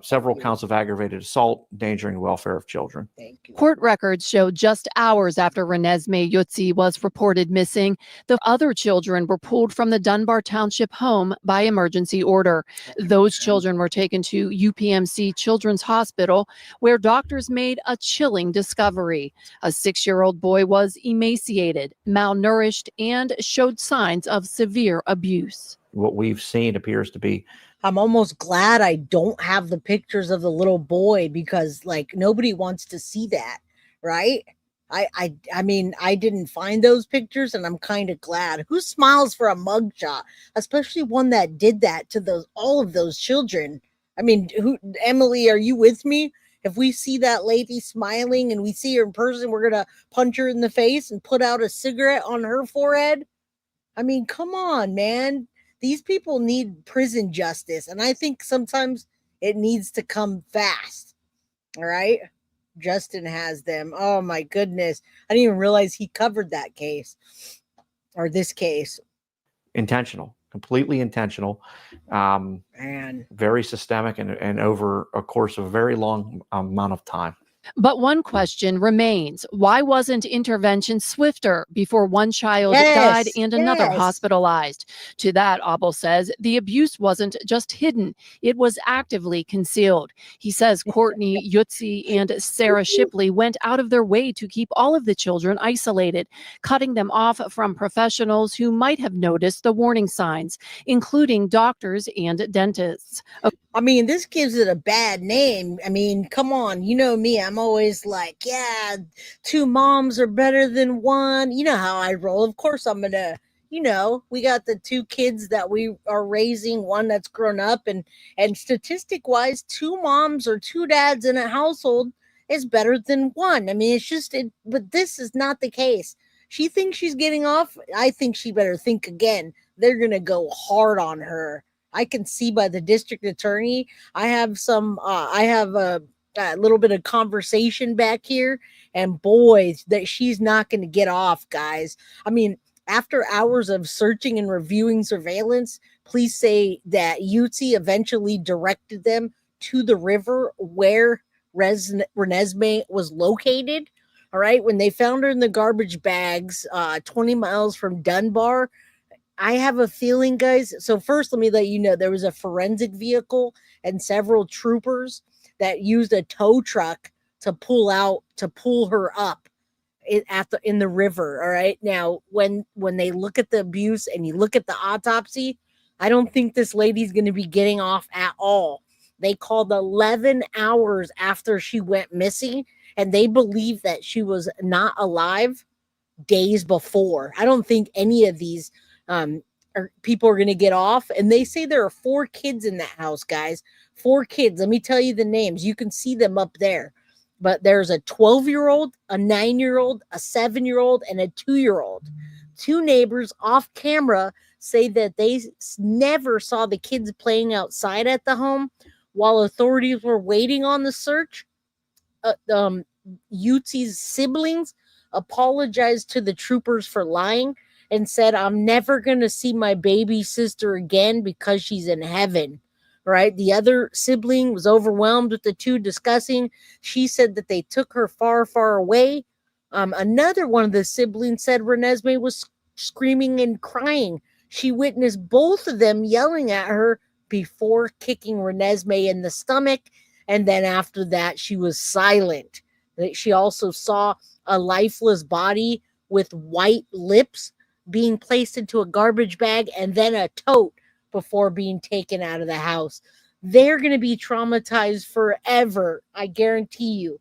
several counts of aggravated assault, endangering the welfare of children. Court records show just hours after Renesmay Eutsey was reported missing, the other children were pulled from the Dunbar Township home by emergency order. Those children were taken to UPMC Children's Hospital, where doctors made a chilling discovery. A 6-year-old boy was emaciated, malnourished, and showed signs of severe abuse. What we've seen appears to be. I'm almost glad I don't have the pictures of the little boy, because like nobody wants to see that, right? I mean, I didn't find those pictures, and I'm kind of glad. Who smiles for a mugshot, especially one that did that to all of those children? I mean, Emily, are you with me? If we see that lady smiling and we see her in person, we're gonna punch her in the face and put out a cigarette on her forehead. I mean, come on, man. These people need prison justice, and I think sometimes it needs to come fast. All right? Justin has them. Oh, my goodness. I didn't even realize he covered that case, or this case. Intentional, completely intentional. Man. Very systemic and over a course of a very long amount of time. But one question remains. Why wasn't intervention swifter before one child died and another hospitalized? To that, Abel says, the abuse wasn't just hidden. It was actively concealed. He says Kourtney Eutsey and Sarah Shipley went out of their way to keep all of the children isolated, cutting them off from professionals who might have noticed the warning signs, including doctors and dentists. I mean, this gives it a bad name. I mean, come on. You know me. I'm always like, yeah, 2 moms are better than 1. You know how I roll. Of course, I'm going to, we got the 2 kids that we are raising, one that's grown up. And statistic wise, 2 moms or 2 dads in a household is better than 1. I mean, it's just, but this is not the case. She thinks she's getting off. I think she better think again. They're going to go hard on her. I can see by the district attorney. I have a little bit of conversation back here, and boys, that she's not going to get off, guys. I mean, After hours of searching and reviewing surveillance, police say that Eutsey eventually directed them to the river where Renesmay was located. All right. When they found her in the garbage bags, 20 miles from Dunbar, I have a feeling, guys. So first, let me let you know there was a forensic vehicle and several troopers that used a tow truck to pull her up in the river. All right. Now, when they look at the abuse and you look at the autopsy, I don't think this lady's going to be getting off at all. They called 11 hours after she went missing, and they believe that she was not alive days before. I don't think any of these people are going to get off. And they say there are 4 kids in that house, guys. 4 kids. Let me tell you the names. You can see them up there. But there's a 12-year-old, a 9-year-old, a 7-year-old, and a 2-year-old. 2 neighbors off camera say that they never saw the kids playing outside at the home while authorities were waiting on the search. Eutsey's siblings apologized to the troopers for lying and said, "I'm never going to see my baby sister again because she's in heaven." Right? The other sibling was overwhelmed with the 2 discussing. She said that they took her far, far away. Another one of the siblings said Renesmay was screaming and crying. She witnessed both of them yelling at her before kicking Renesmay in the stomach. And then after that, she was silent. She also saw a lifeless body with white lips being placed into a garbage bag and then a tote before being taken out of the house. They're going to be traumatized forever. I guarantee you.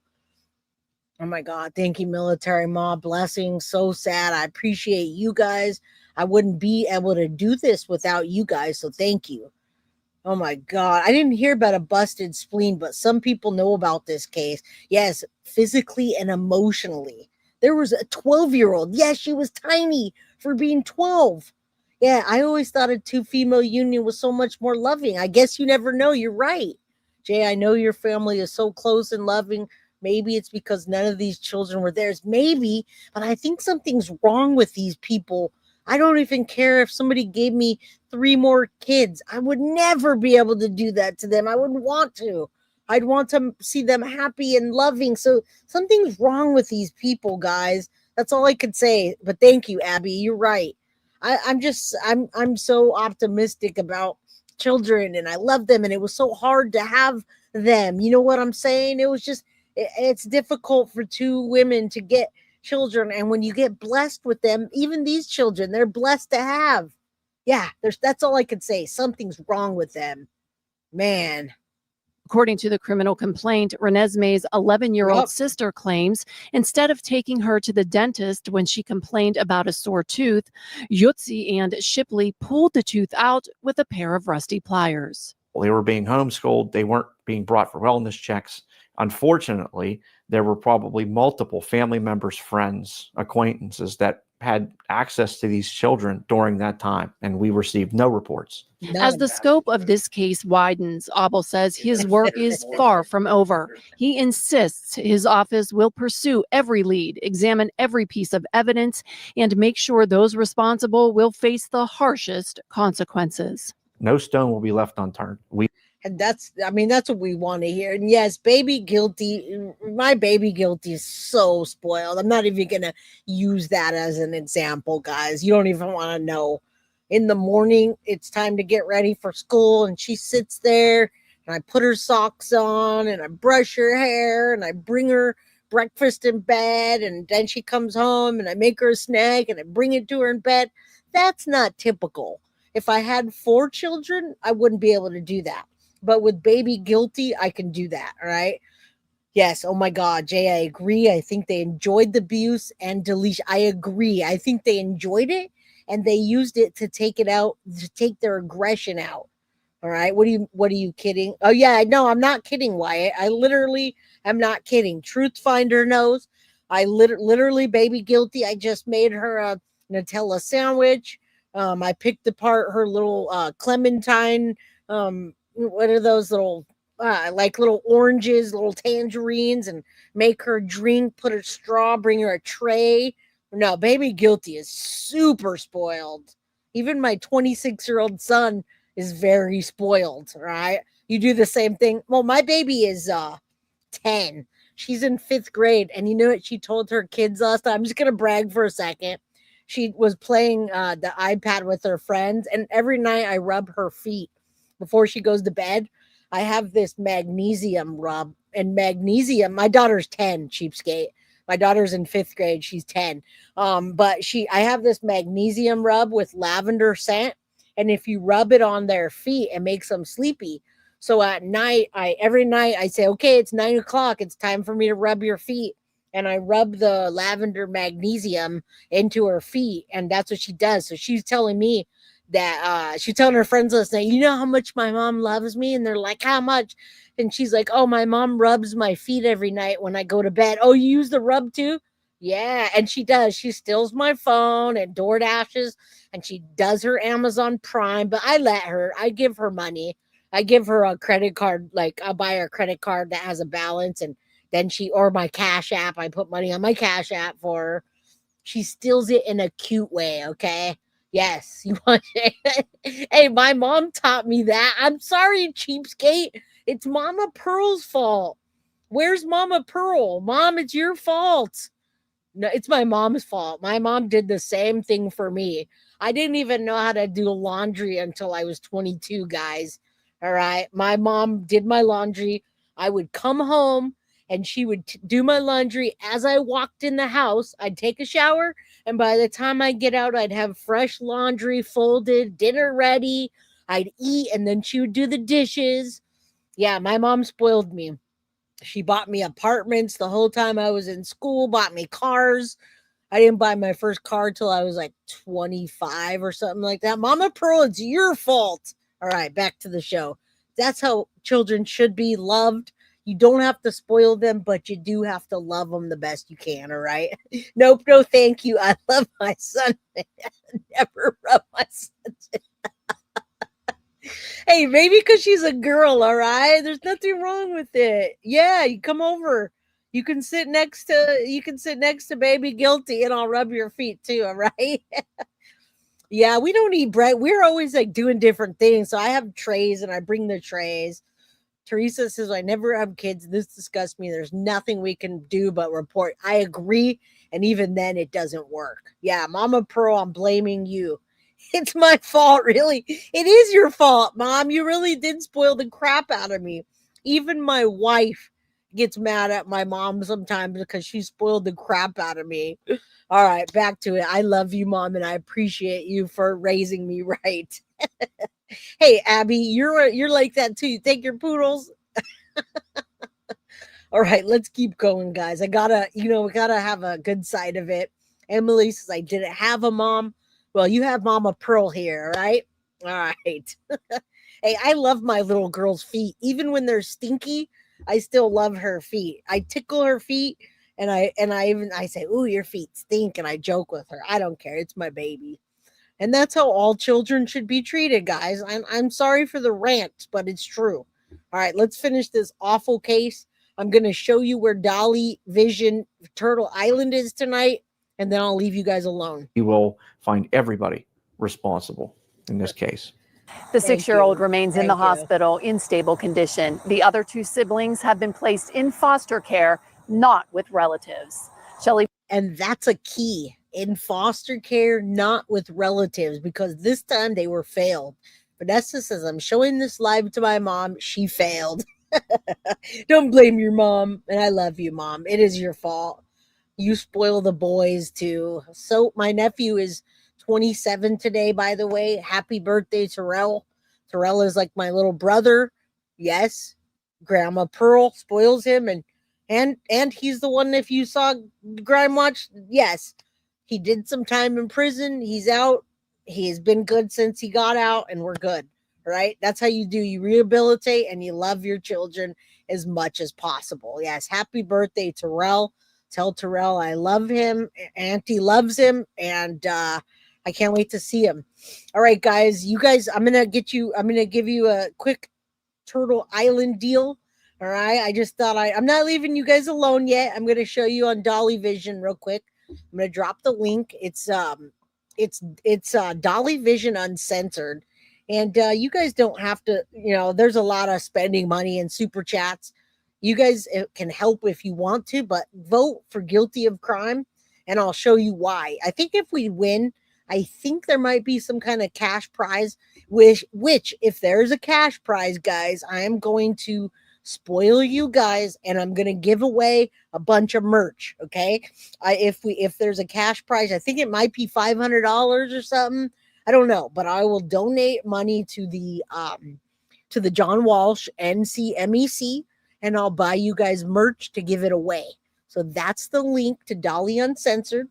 Oh my God. Thank you, military mob. Blessings. So sad. I appreciate you guys. I wouldn't be able to do this without you guys. So thank you. Oh my God. I didn't hear about a busted spleen, but some people know about this case. Yes, physically and emotionally. There was a 12-year-old. Yes, she was tiny for being 12. Yeah, I always thought a 2-female union was so much more loving. I guess you never know. You're right. Jay, I know your family is so close and loving. Maybe it's because none of these children were theirs. Maybe, but I think something's wrong with these people. I don't even care if somebody gave me 3 more kids. I would never be able to do that to them. I wouldn't want to. I'd want to see them happy and loving. So something's wrong with these people, guys. That's all I could say. But thank you, Abby. You're right. I'm so optimistic about children, and I love them, and it was so hard to have them. You know what I'm saying? It was just, it's difficult for 2 women to get children, and when you get blessed with them, even these children, they're blessed to have. Yeah, that's all I could say. Something's wrong with them, man. According to the criminal complaint, Renesmay's 11-year-old sister claims instead of taking her to the dentist when she complained about a sore tooth, Eutsey and Shipley pulled the tooth out with a pair of rusty pliers. They were being homeschooled. They weren't being brought for wellness checks. Unfortunately, there were probably multiple family members, friends, acquaintances that had access to these children during that time, and we received no reports. As the scope of this case widens, Abel says his work is far from over. He insists his office will pursue every lead, examine every piece of evidence, and make sure those responsible will face the harshest consequences. No stone will be left unturned. And that's what we want to hear. And yes, baby guilty. My baby guilty is so spoiled. I'm not even going to use that as an example, guys. You don't even want to know. In the morning, it's time to get ready for school. And she sits there and I put her socks on and I brush her hair and I bring her breakfast in bed. And then she comes home and I make her a snack and I bring it to her in bed. That's not typical. If I had 4 children, I wouldn't be able to do that. But with baby guilty, I can do that. All right. Yes. Oh my God, Jay, I agree. I think they enjoyed the abuse and deletion. I agree. I think they enjoyed it and they used it to take it out, to take their aggression out. All right. What are you kidding? Oh yeah, no, I'm not kidding, Wyatt. I literally am not kidding. Truth Finder knows. I literally baby guilty. I just made her a Nutella sandwich. I picked apart her little clementine, what are those little like little oranges, little tangerines, and make her drink, put a straw, bring her a tray, No, baby Guilty is super spoiled. Even my 26-year-old son is very spoiled, right? You do the same thing. Well, my baby is 10. She's in 5th grade. And you know what she told her kids last time? I'm just going to brag for a second. She was playing the iPad with her friends. And every night I rub her feet before she goes to bed. I have this magnesium rub. And magnesium, my daughter's 10, cheapskate. My daughter's in 5th grade. She's 10. But I have this magnesium rub with lavender scent. And if you rub it on their feet, it makes them sleepy. So at night, every night I say, okay, it's 9 o'clock. It's time for me to rub your feet. And I rub the lavender magnesium into her feet. And that's what she does. So she's telling me that she's telling her friends last night, you know how much my mom loves me? And they're like, how much? And she's like, oh, my mom rubs my feet every night when I go to bed. Oh, you use the rub too? Yeah. And she does. She steals my phone and DoorDashes, and she does her Amazon Prime, but I let her. I give her money. I give her a credit card. Like, I'll buy her a credit card that has a balance, and then or my Cash App. I put money on my Cash App for her. She steals it in a cute way, okay? Yes. You want Hey, my mom taught me that. I'm sorry, cheapskate. It's Mama Pearl's fault. Where's Mama Pearl? Mom, it's your fault. No, it's my mom's fault. My mom did the same thing for me. I didn't even know how to do laundry until I was 22, guys. All right. My mom did my laundry. I would come home and she would do my laundry. As I walked in the house, I'd take a shower. And by the time I get out, I'd have fresh laundry folded, dinner ready. I'd eat, and then she would do the dishes. Yeah, my mom spoiled me. She bought me apartments the whole time I was in school, bought me cars. I didn't buy my first car till I was like 25 or something like that. Mama Pearl, it's your fault. All right, back to the show. That's how children should be loved. You don't have to spoil them, but you do have to love them the best you can, all right? Nope, no thank you. I love my son. Never rub my son. Hey, maybe because she's a girl, all right? There's nothing wrong with it. Yeah, you come over. You can sit next to baby Guilty, and I'll rub your feet too, all right? Yeah, we don't eat bread. We're always like doing different things. So I have trays and I bring the trays. Teresa says, I never have kids. This disgusts me. There's nothing we can do but report. I agree. And even then it doesn't work. Yeah, Mama Pearl, I'm blaming you. It's my fault, really. It is your fault, Mom. You really did spoil the crap out of me. Even my wife gets mad at my mom sometimes because she spoiled the crap out of me. All right, back to it. I love you, Mom, and I appreciate you for raising me right. Hey, Abby, you're like that too. You take your poodles. All right, let's keep going, guys. We gotta have a good side of it. Emily says, I didn't have a mom. Well, you have Mama Pearl here, right? All right. Hey, I love my little girl's feet. Even when they're stinky, I still love her feet. I tickle her feet, and I say, "Ooh, your feet stink," and I joke with her. I don't care. It's my baby. And that's how all children should be treated, guys. I'm sorry for the rant, but it's true. All right, let's finish this awful case. I'm going to show you where Dolly Vision Turtle Island is tonight, and then I'll leave you guys alone. We will find everybody responsible in this case. The 6-year-old remains in the hospital in stable condition. The other 2 siblings have been placed in foster care, not with relatives. Shelley. And that's a key. In foster care, not with relatives, because this time they were failed. Vanessa says, I'm showing this live to my mom. She failed. Don't blame your mom. And I love you, Mom. It is your fault. You spoil the boys too. So my nephew is 27 today, by the way. Happy birthday, Terrell. Terrell is like my little brother. Yes. Grandma Pearl spoils him, and he's the one, if you saw Grime Watch, yes. He did some time in prison. He's out. He has been good since he got out, and we're good. Right? That's how you do. You rehabilitate and you love your children as much as possible. Yes. Happy birthday, Terrell. Tell Terrell I love him. Auntie loves him, and I can't wait to see him. All right, guys. You guys, I'm gonna give you a quick Turtle Island deal. All right. I just thought I'm not leaving you guys alone yet. I'm gonna show you on Dolly Vision real quick. I'm going to drop the link. It's Dolly Vision Uncensored. And you guys don't have to, there's a lot of spending money in super chats. You guys can help if you want to, but vote for Guilty of Crime, and I'll show you why. I think if we win, I think there might be some kind of cash prize, which if there's a cash prize, guys, I am going to spoil you guys, and I'm going to give away a bunch of merch, okay? If there's a cash prize, I think it might be $500 or something. I don't know, but I will donate money to the John Walsh NCMEC, and I'll buy you guys merch to give it away. So that's the link to Dolly Uncensored.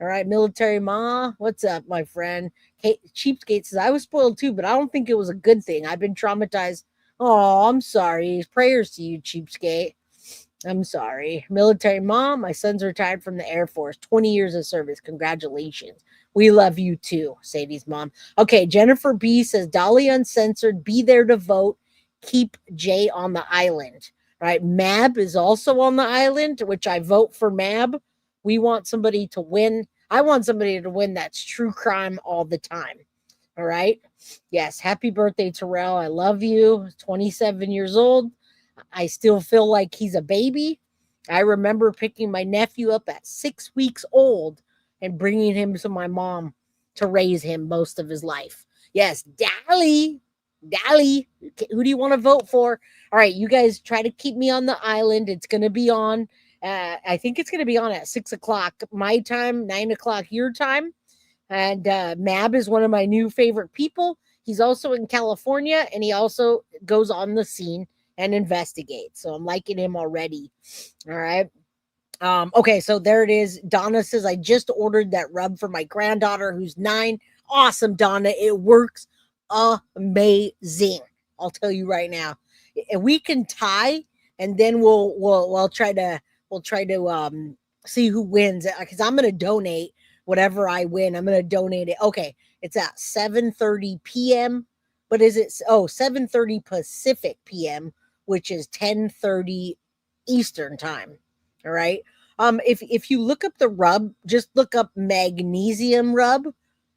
All right, Military Ma, what's up, my friend? Cheapskate says, I was spoiled too, but I don't think it was a good thing. I've been traumatized. Oh, I'm sorry. Prayers to you, Cheapskate. I'm sorry. Military Mom, my son's retired from the Air Force. 20 years of service. Congratulations. We love you too, Sadie's mom. Okay, Jennifer B says, Dolly Uncensored, be there to vote. Keep Jay on the island. Right, Mab is also on the island, which I vote for Mab. We want somebody to win. I want somebody to win that's true crime all the time. All right. Yes. Happy birthday, Terrell. I love you. 27 years old. I still feel like he's a baby. I remember picking my nephew up at 6 weeks old and bringing him to my mom to raise him most of his life. Yes. Dolly, who do you want to vote for? All right, you guys try to keep me on the island. It's going to be on, I think it's going to be on at 6 o'clock my time, 9 o'clock your time. And Mab is one of my new favorite people. He's also in California, and he also goes on the scene and investigates. So I'm liking him already. All right. Okay, so there it is. Donna says, I just ordered that rub for my granddaughter who's 9. Awesome, Donna. It works amazing. I'll tell you right now. If we can tie, and then we'll try to see who wins, because I'm going to donate whatever I win. I'm going to donate it. Okay, it's at 7:30 p.m. But is it 7:30 Pacific p.m., which is 10:30 Eastern time. All right. If you look up the rub, just look up magnesium rub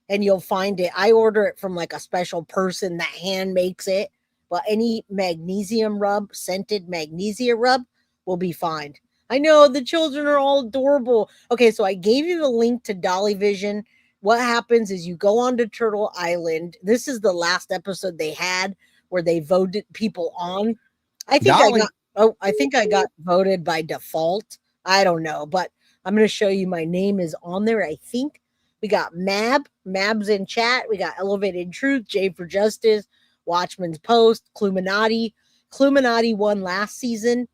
and you'll find it. I order it from like a special person that hand makes it. But any magnesium rub, scented magnesia rub will be fine. I know the children are all adorable. Okay, so I gave you the link to Dolly Vision. What happens is you go on to Turtle Island. This is the last episode they had where they voted people on. I think I got voted by default. I don't know, but I'm going to show you my name is on there. I think we got Mab's in chat. We got Elevated Truth, Jay for Justice, Watchman's Post, Cluminati won last season.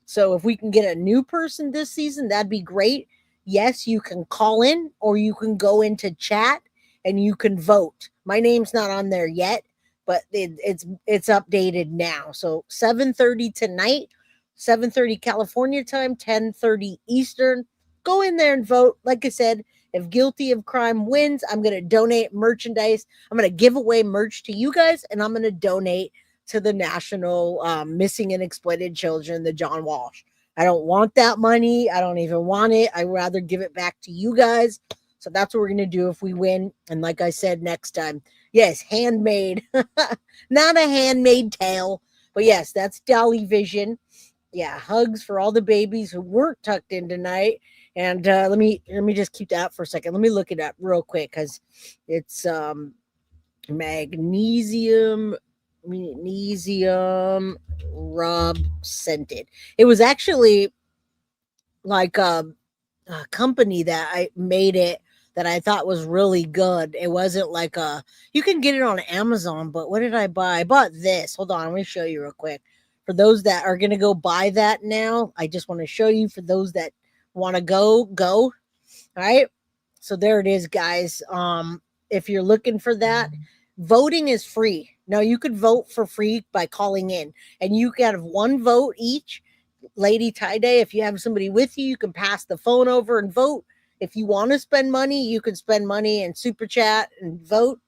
So if we can get a new person this season, that'd be great. Yes, you can call in or you can go into chat and you can vote. My name's not on there yet, but it's updated now. So 7:30 tonight, 7:30 California time, 10:30 Eastern. Go in there and vote. Like I said, if Guilty of Crime wins, I'm going to donate merchandise. I'm going to give away merch to you guys, and I'm going to donate to the National Missing and Exploited Children, the John Walsh. I don't want that money. I don't even want it. I'd rather give it back to you guys. So that's what we're going to do if we win. And like I said, next time, yes, handmade, not a handmade tale, but yes, that's Dolly Vision. Yeah, hugs for all the babies who weren't tucked in tonight. And let me just keep that for a second. Let me look it up real quick because it's magnesium rub scented. It was actually like a company that I made it that I thought was really good. It wasn't like you can get it on Amazon, but what did I buy? I bought this. Hold on, let me show you real quick. For those that are going to go buy that now, I just want to show you for those that want to go. All right. So there it is, guys. If you're looking for that, voting is free. Now you could vote for free by calling in, and you can have one vote each. Lady Tie-Dye, if you have somebody with you, you can pass the phone over and vote. If you want to spend money, you can spend money and super chat and vote.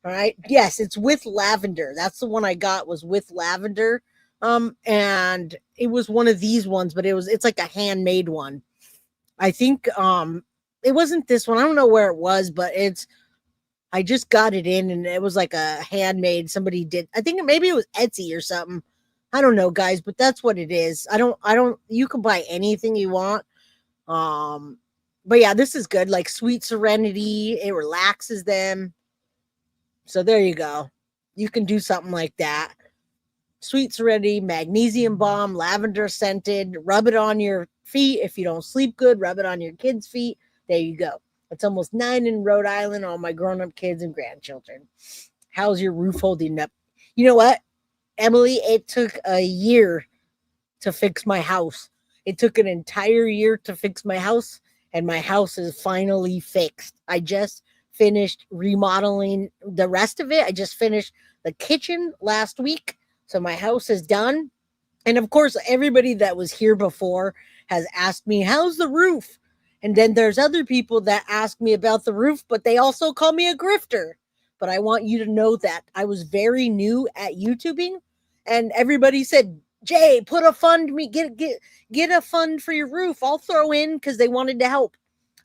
All right. Yes, it's with lavender. That's the one I got, was with lavender. And it was one of these ones, but it's like a handmade one. I think it wasn't this one. I don't know where it was, but I just got it in and it was like a handmade. Somebody did. I think maybe it was Etsy or something. I don't know, guys, but that's what it is. You can buy anything you want. But yeah, this is good. Like Sweet Serenity. It relaxes them. So there you go. You can do something like that. Sweet Serenity, magnesium balm, lavender scented. Rub it on your feet. If you don't sleep good, rub it on your kids' feet. There you go. It's almost 9 in Rhode Island, all my grown-up kids and grandchildren. How's your roof holding up? You know what, Emily? It took a year to fix my house. It took an entire year to fix my house, and my house is finally fixed. I just finished remodeling the rest of it. I just finished the kitchen last week, so my house is done. And of course, everybody that was here before has asked me, how's the roof? And then there's other people that ask me about the roof, but they also call me a grifter. But I want you to know that I was very new at YouTubing, and everybody said, Jay, put a fund me, get a fund for your roof. I'll throw in, because they wanted to help.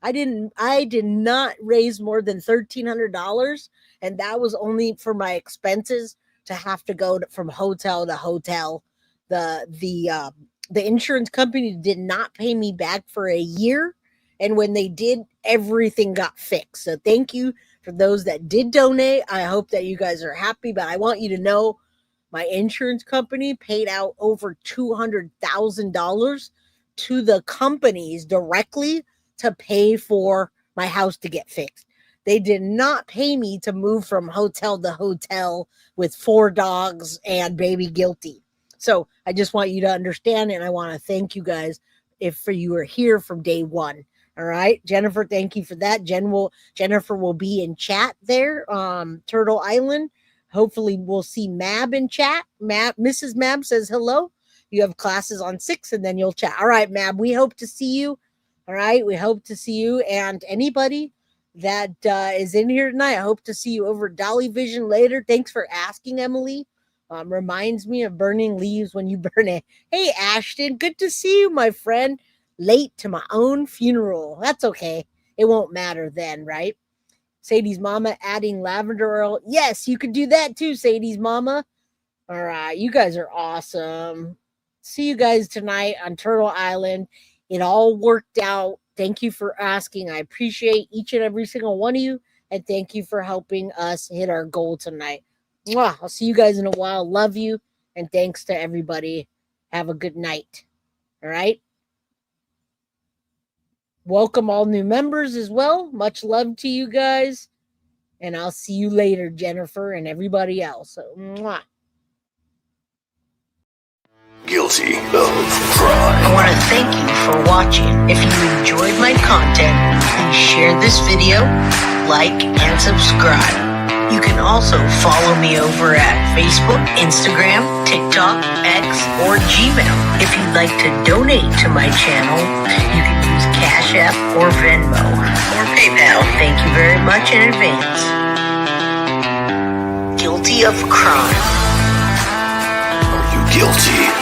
I did not raise more than $1,300, and that was only for my expenses to have to go from hotel to hotel. The insurance company did not pay me back for a year. And when they did, everything got fixed. So thank you for those that did donate. I hope that you guys are happy, but I want you to know my insurance company paid out over $200,000 to the companies directly to pay for my house to get fixed. They did not pay me to move from hotel to hotel with 4 dogs and baby Guilty. So I just want you to understand, and I want to thank you guys if you were here from day one. All right, Jennifer, thank you for that. Jennifer will be in chat there, Turtle Island. Hopefully we'll see Mab in chat. Mrs. Mab says hello. You have classes on 6 and then you'll chat. All right, Mab, we hope to see you. All right, we hope to see you. And anybody that is in here tonight, I hope to see you over Dolly Vision later. Thanks for asking, Emily. Reminds me of burning leaves when you burn it. Hey, Ashton, good to see you, my friend. Late to my own funeral. That's okay. It won't matter then, right? Sadie's mama adding lavender oil. Yes, you could do that too, Sadie's mama. All right, you guys are awesome. See you guys tonight on Turtle Island. It all worked out. Thank you for asking. I appreciate each and every single one of you. And thank you for helping us hit our goal tonight. Mwah. I'll see you guys in a while. Love you. And thanks to everybody. Have a good night. All right. Welcome all new members as well. Much love to you guys. And I'll see you later, Jennifer and everybody else. So, mwah. Guilty of crime. I want to thank you for watching. If you enjoyed my content, please share this video, like, and subscribe. You can also follow me over at Facebook, Instagram, TikTok, X, or Gmail. If you'd like to donate to my channel, you can use Cash App or Venmo or PayPal. Thank you very much in advance. Guilty of crime. Are you guilty?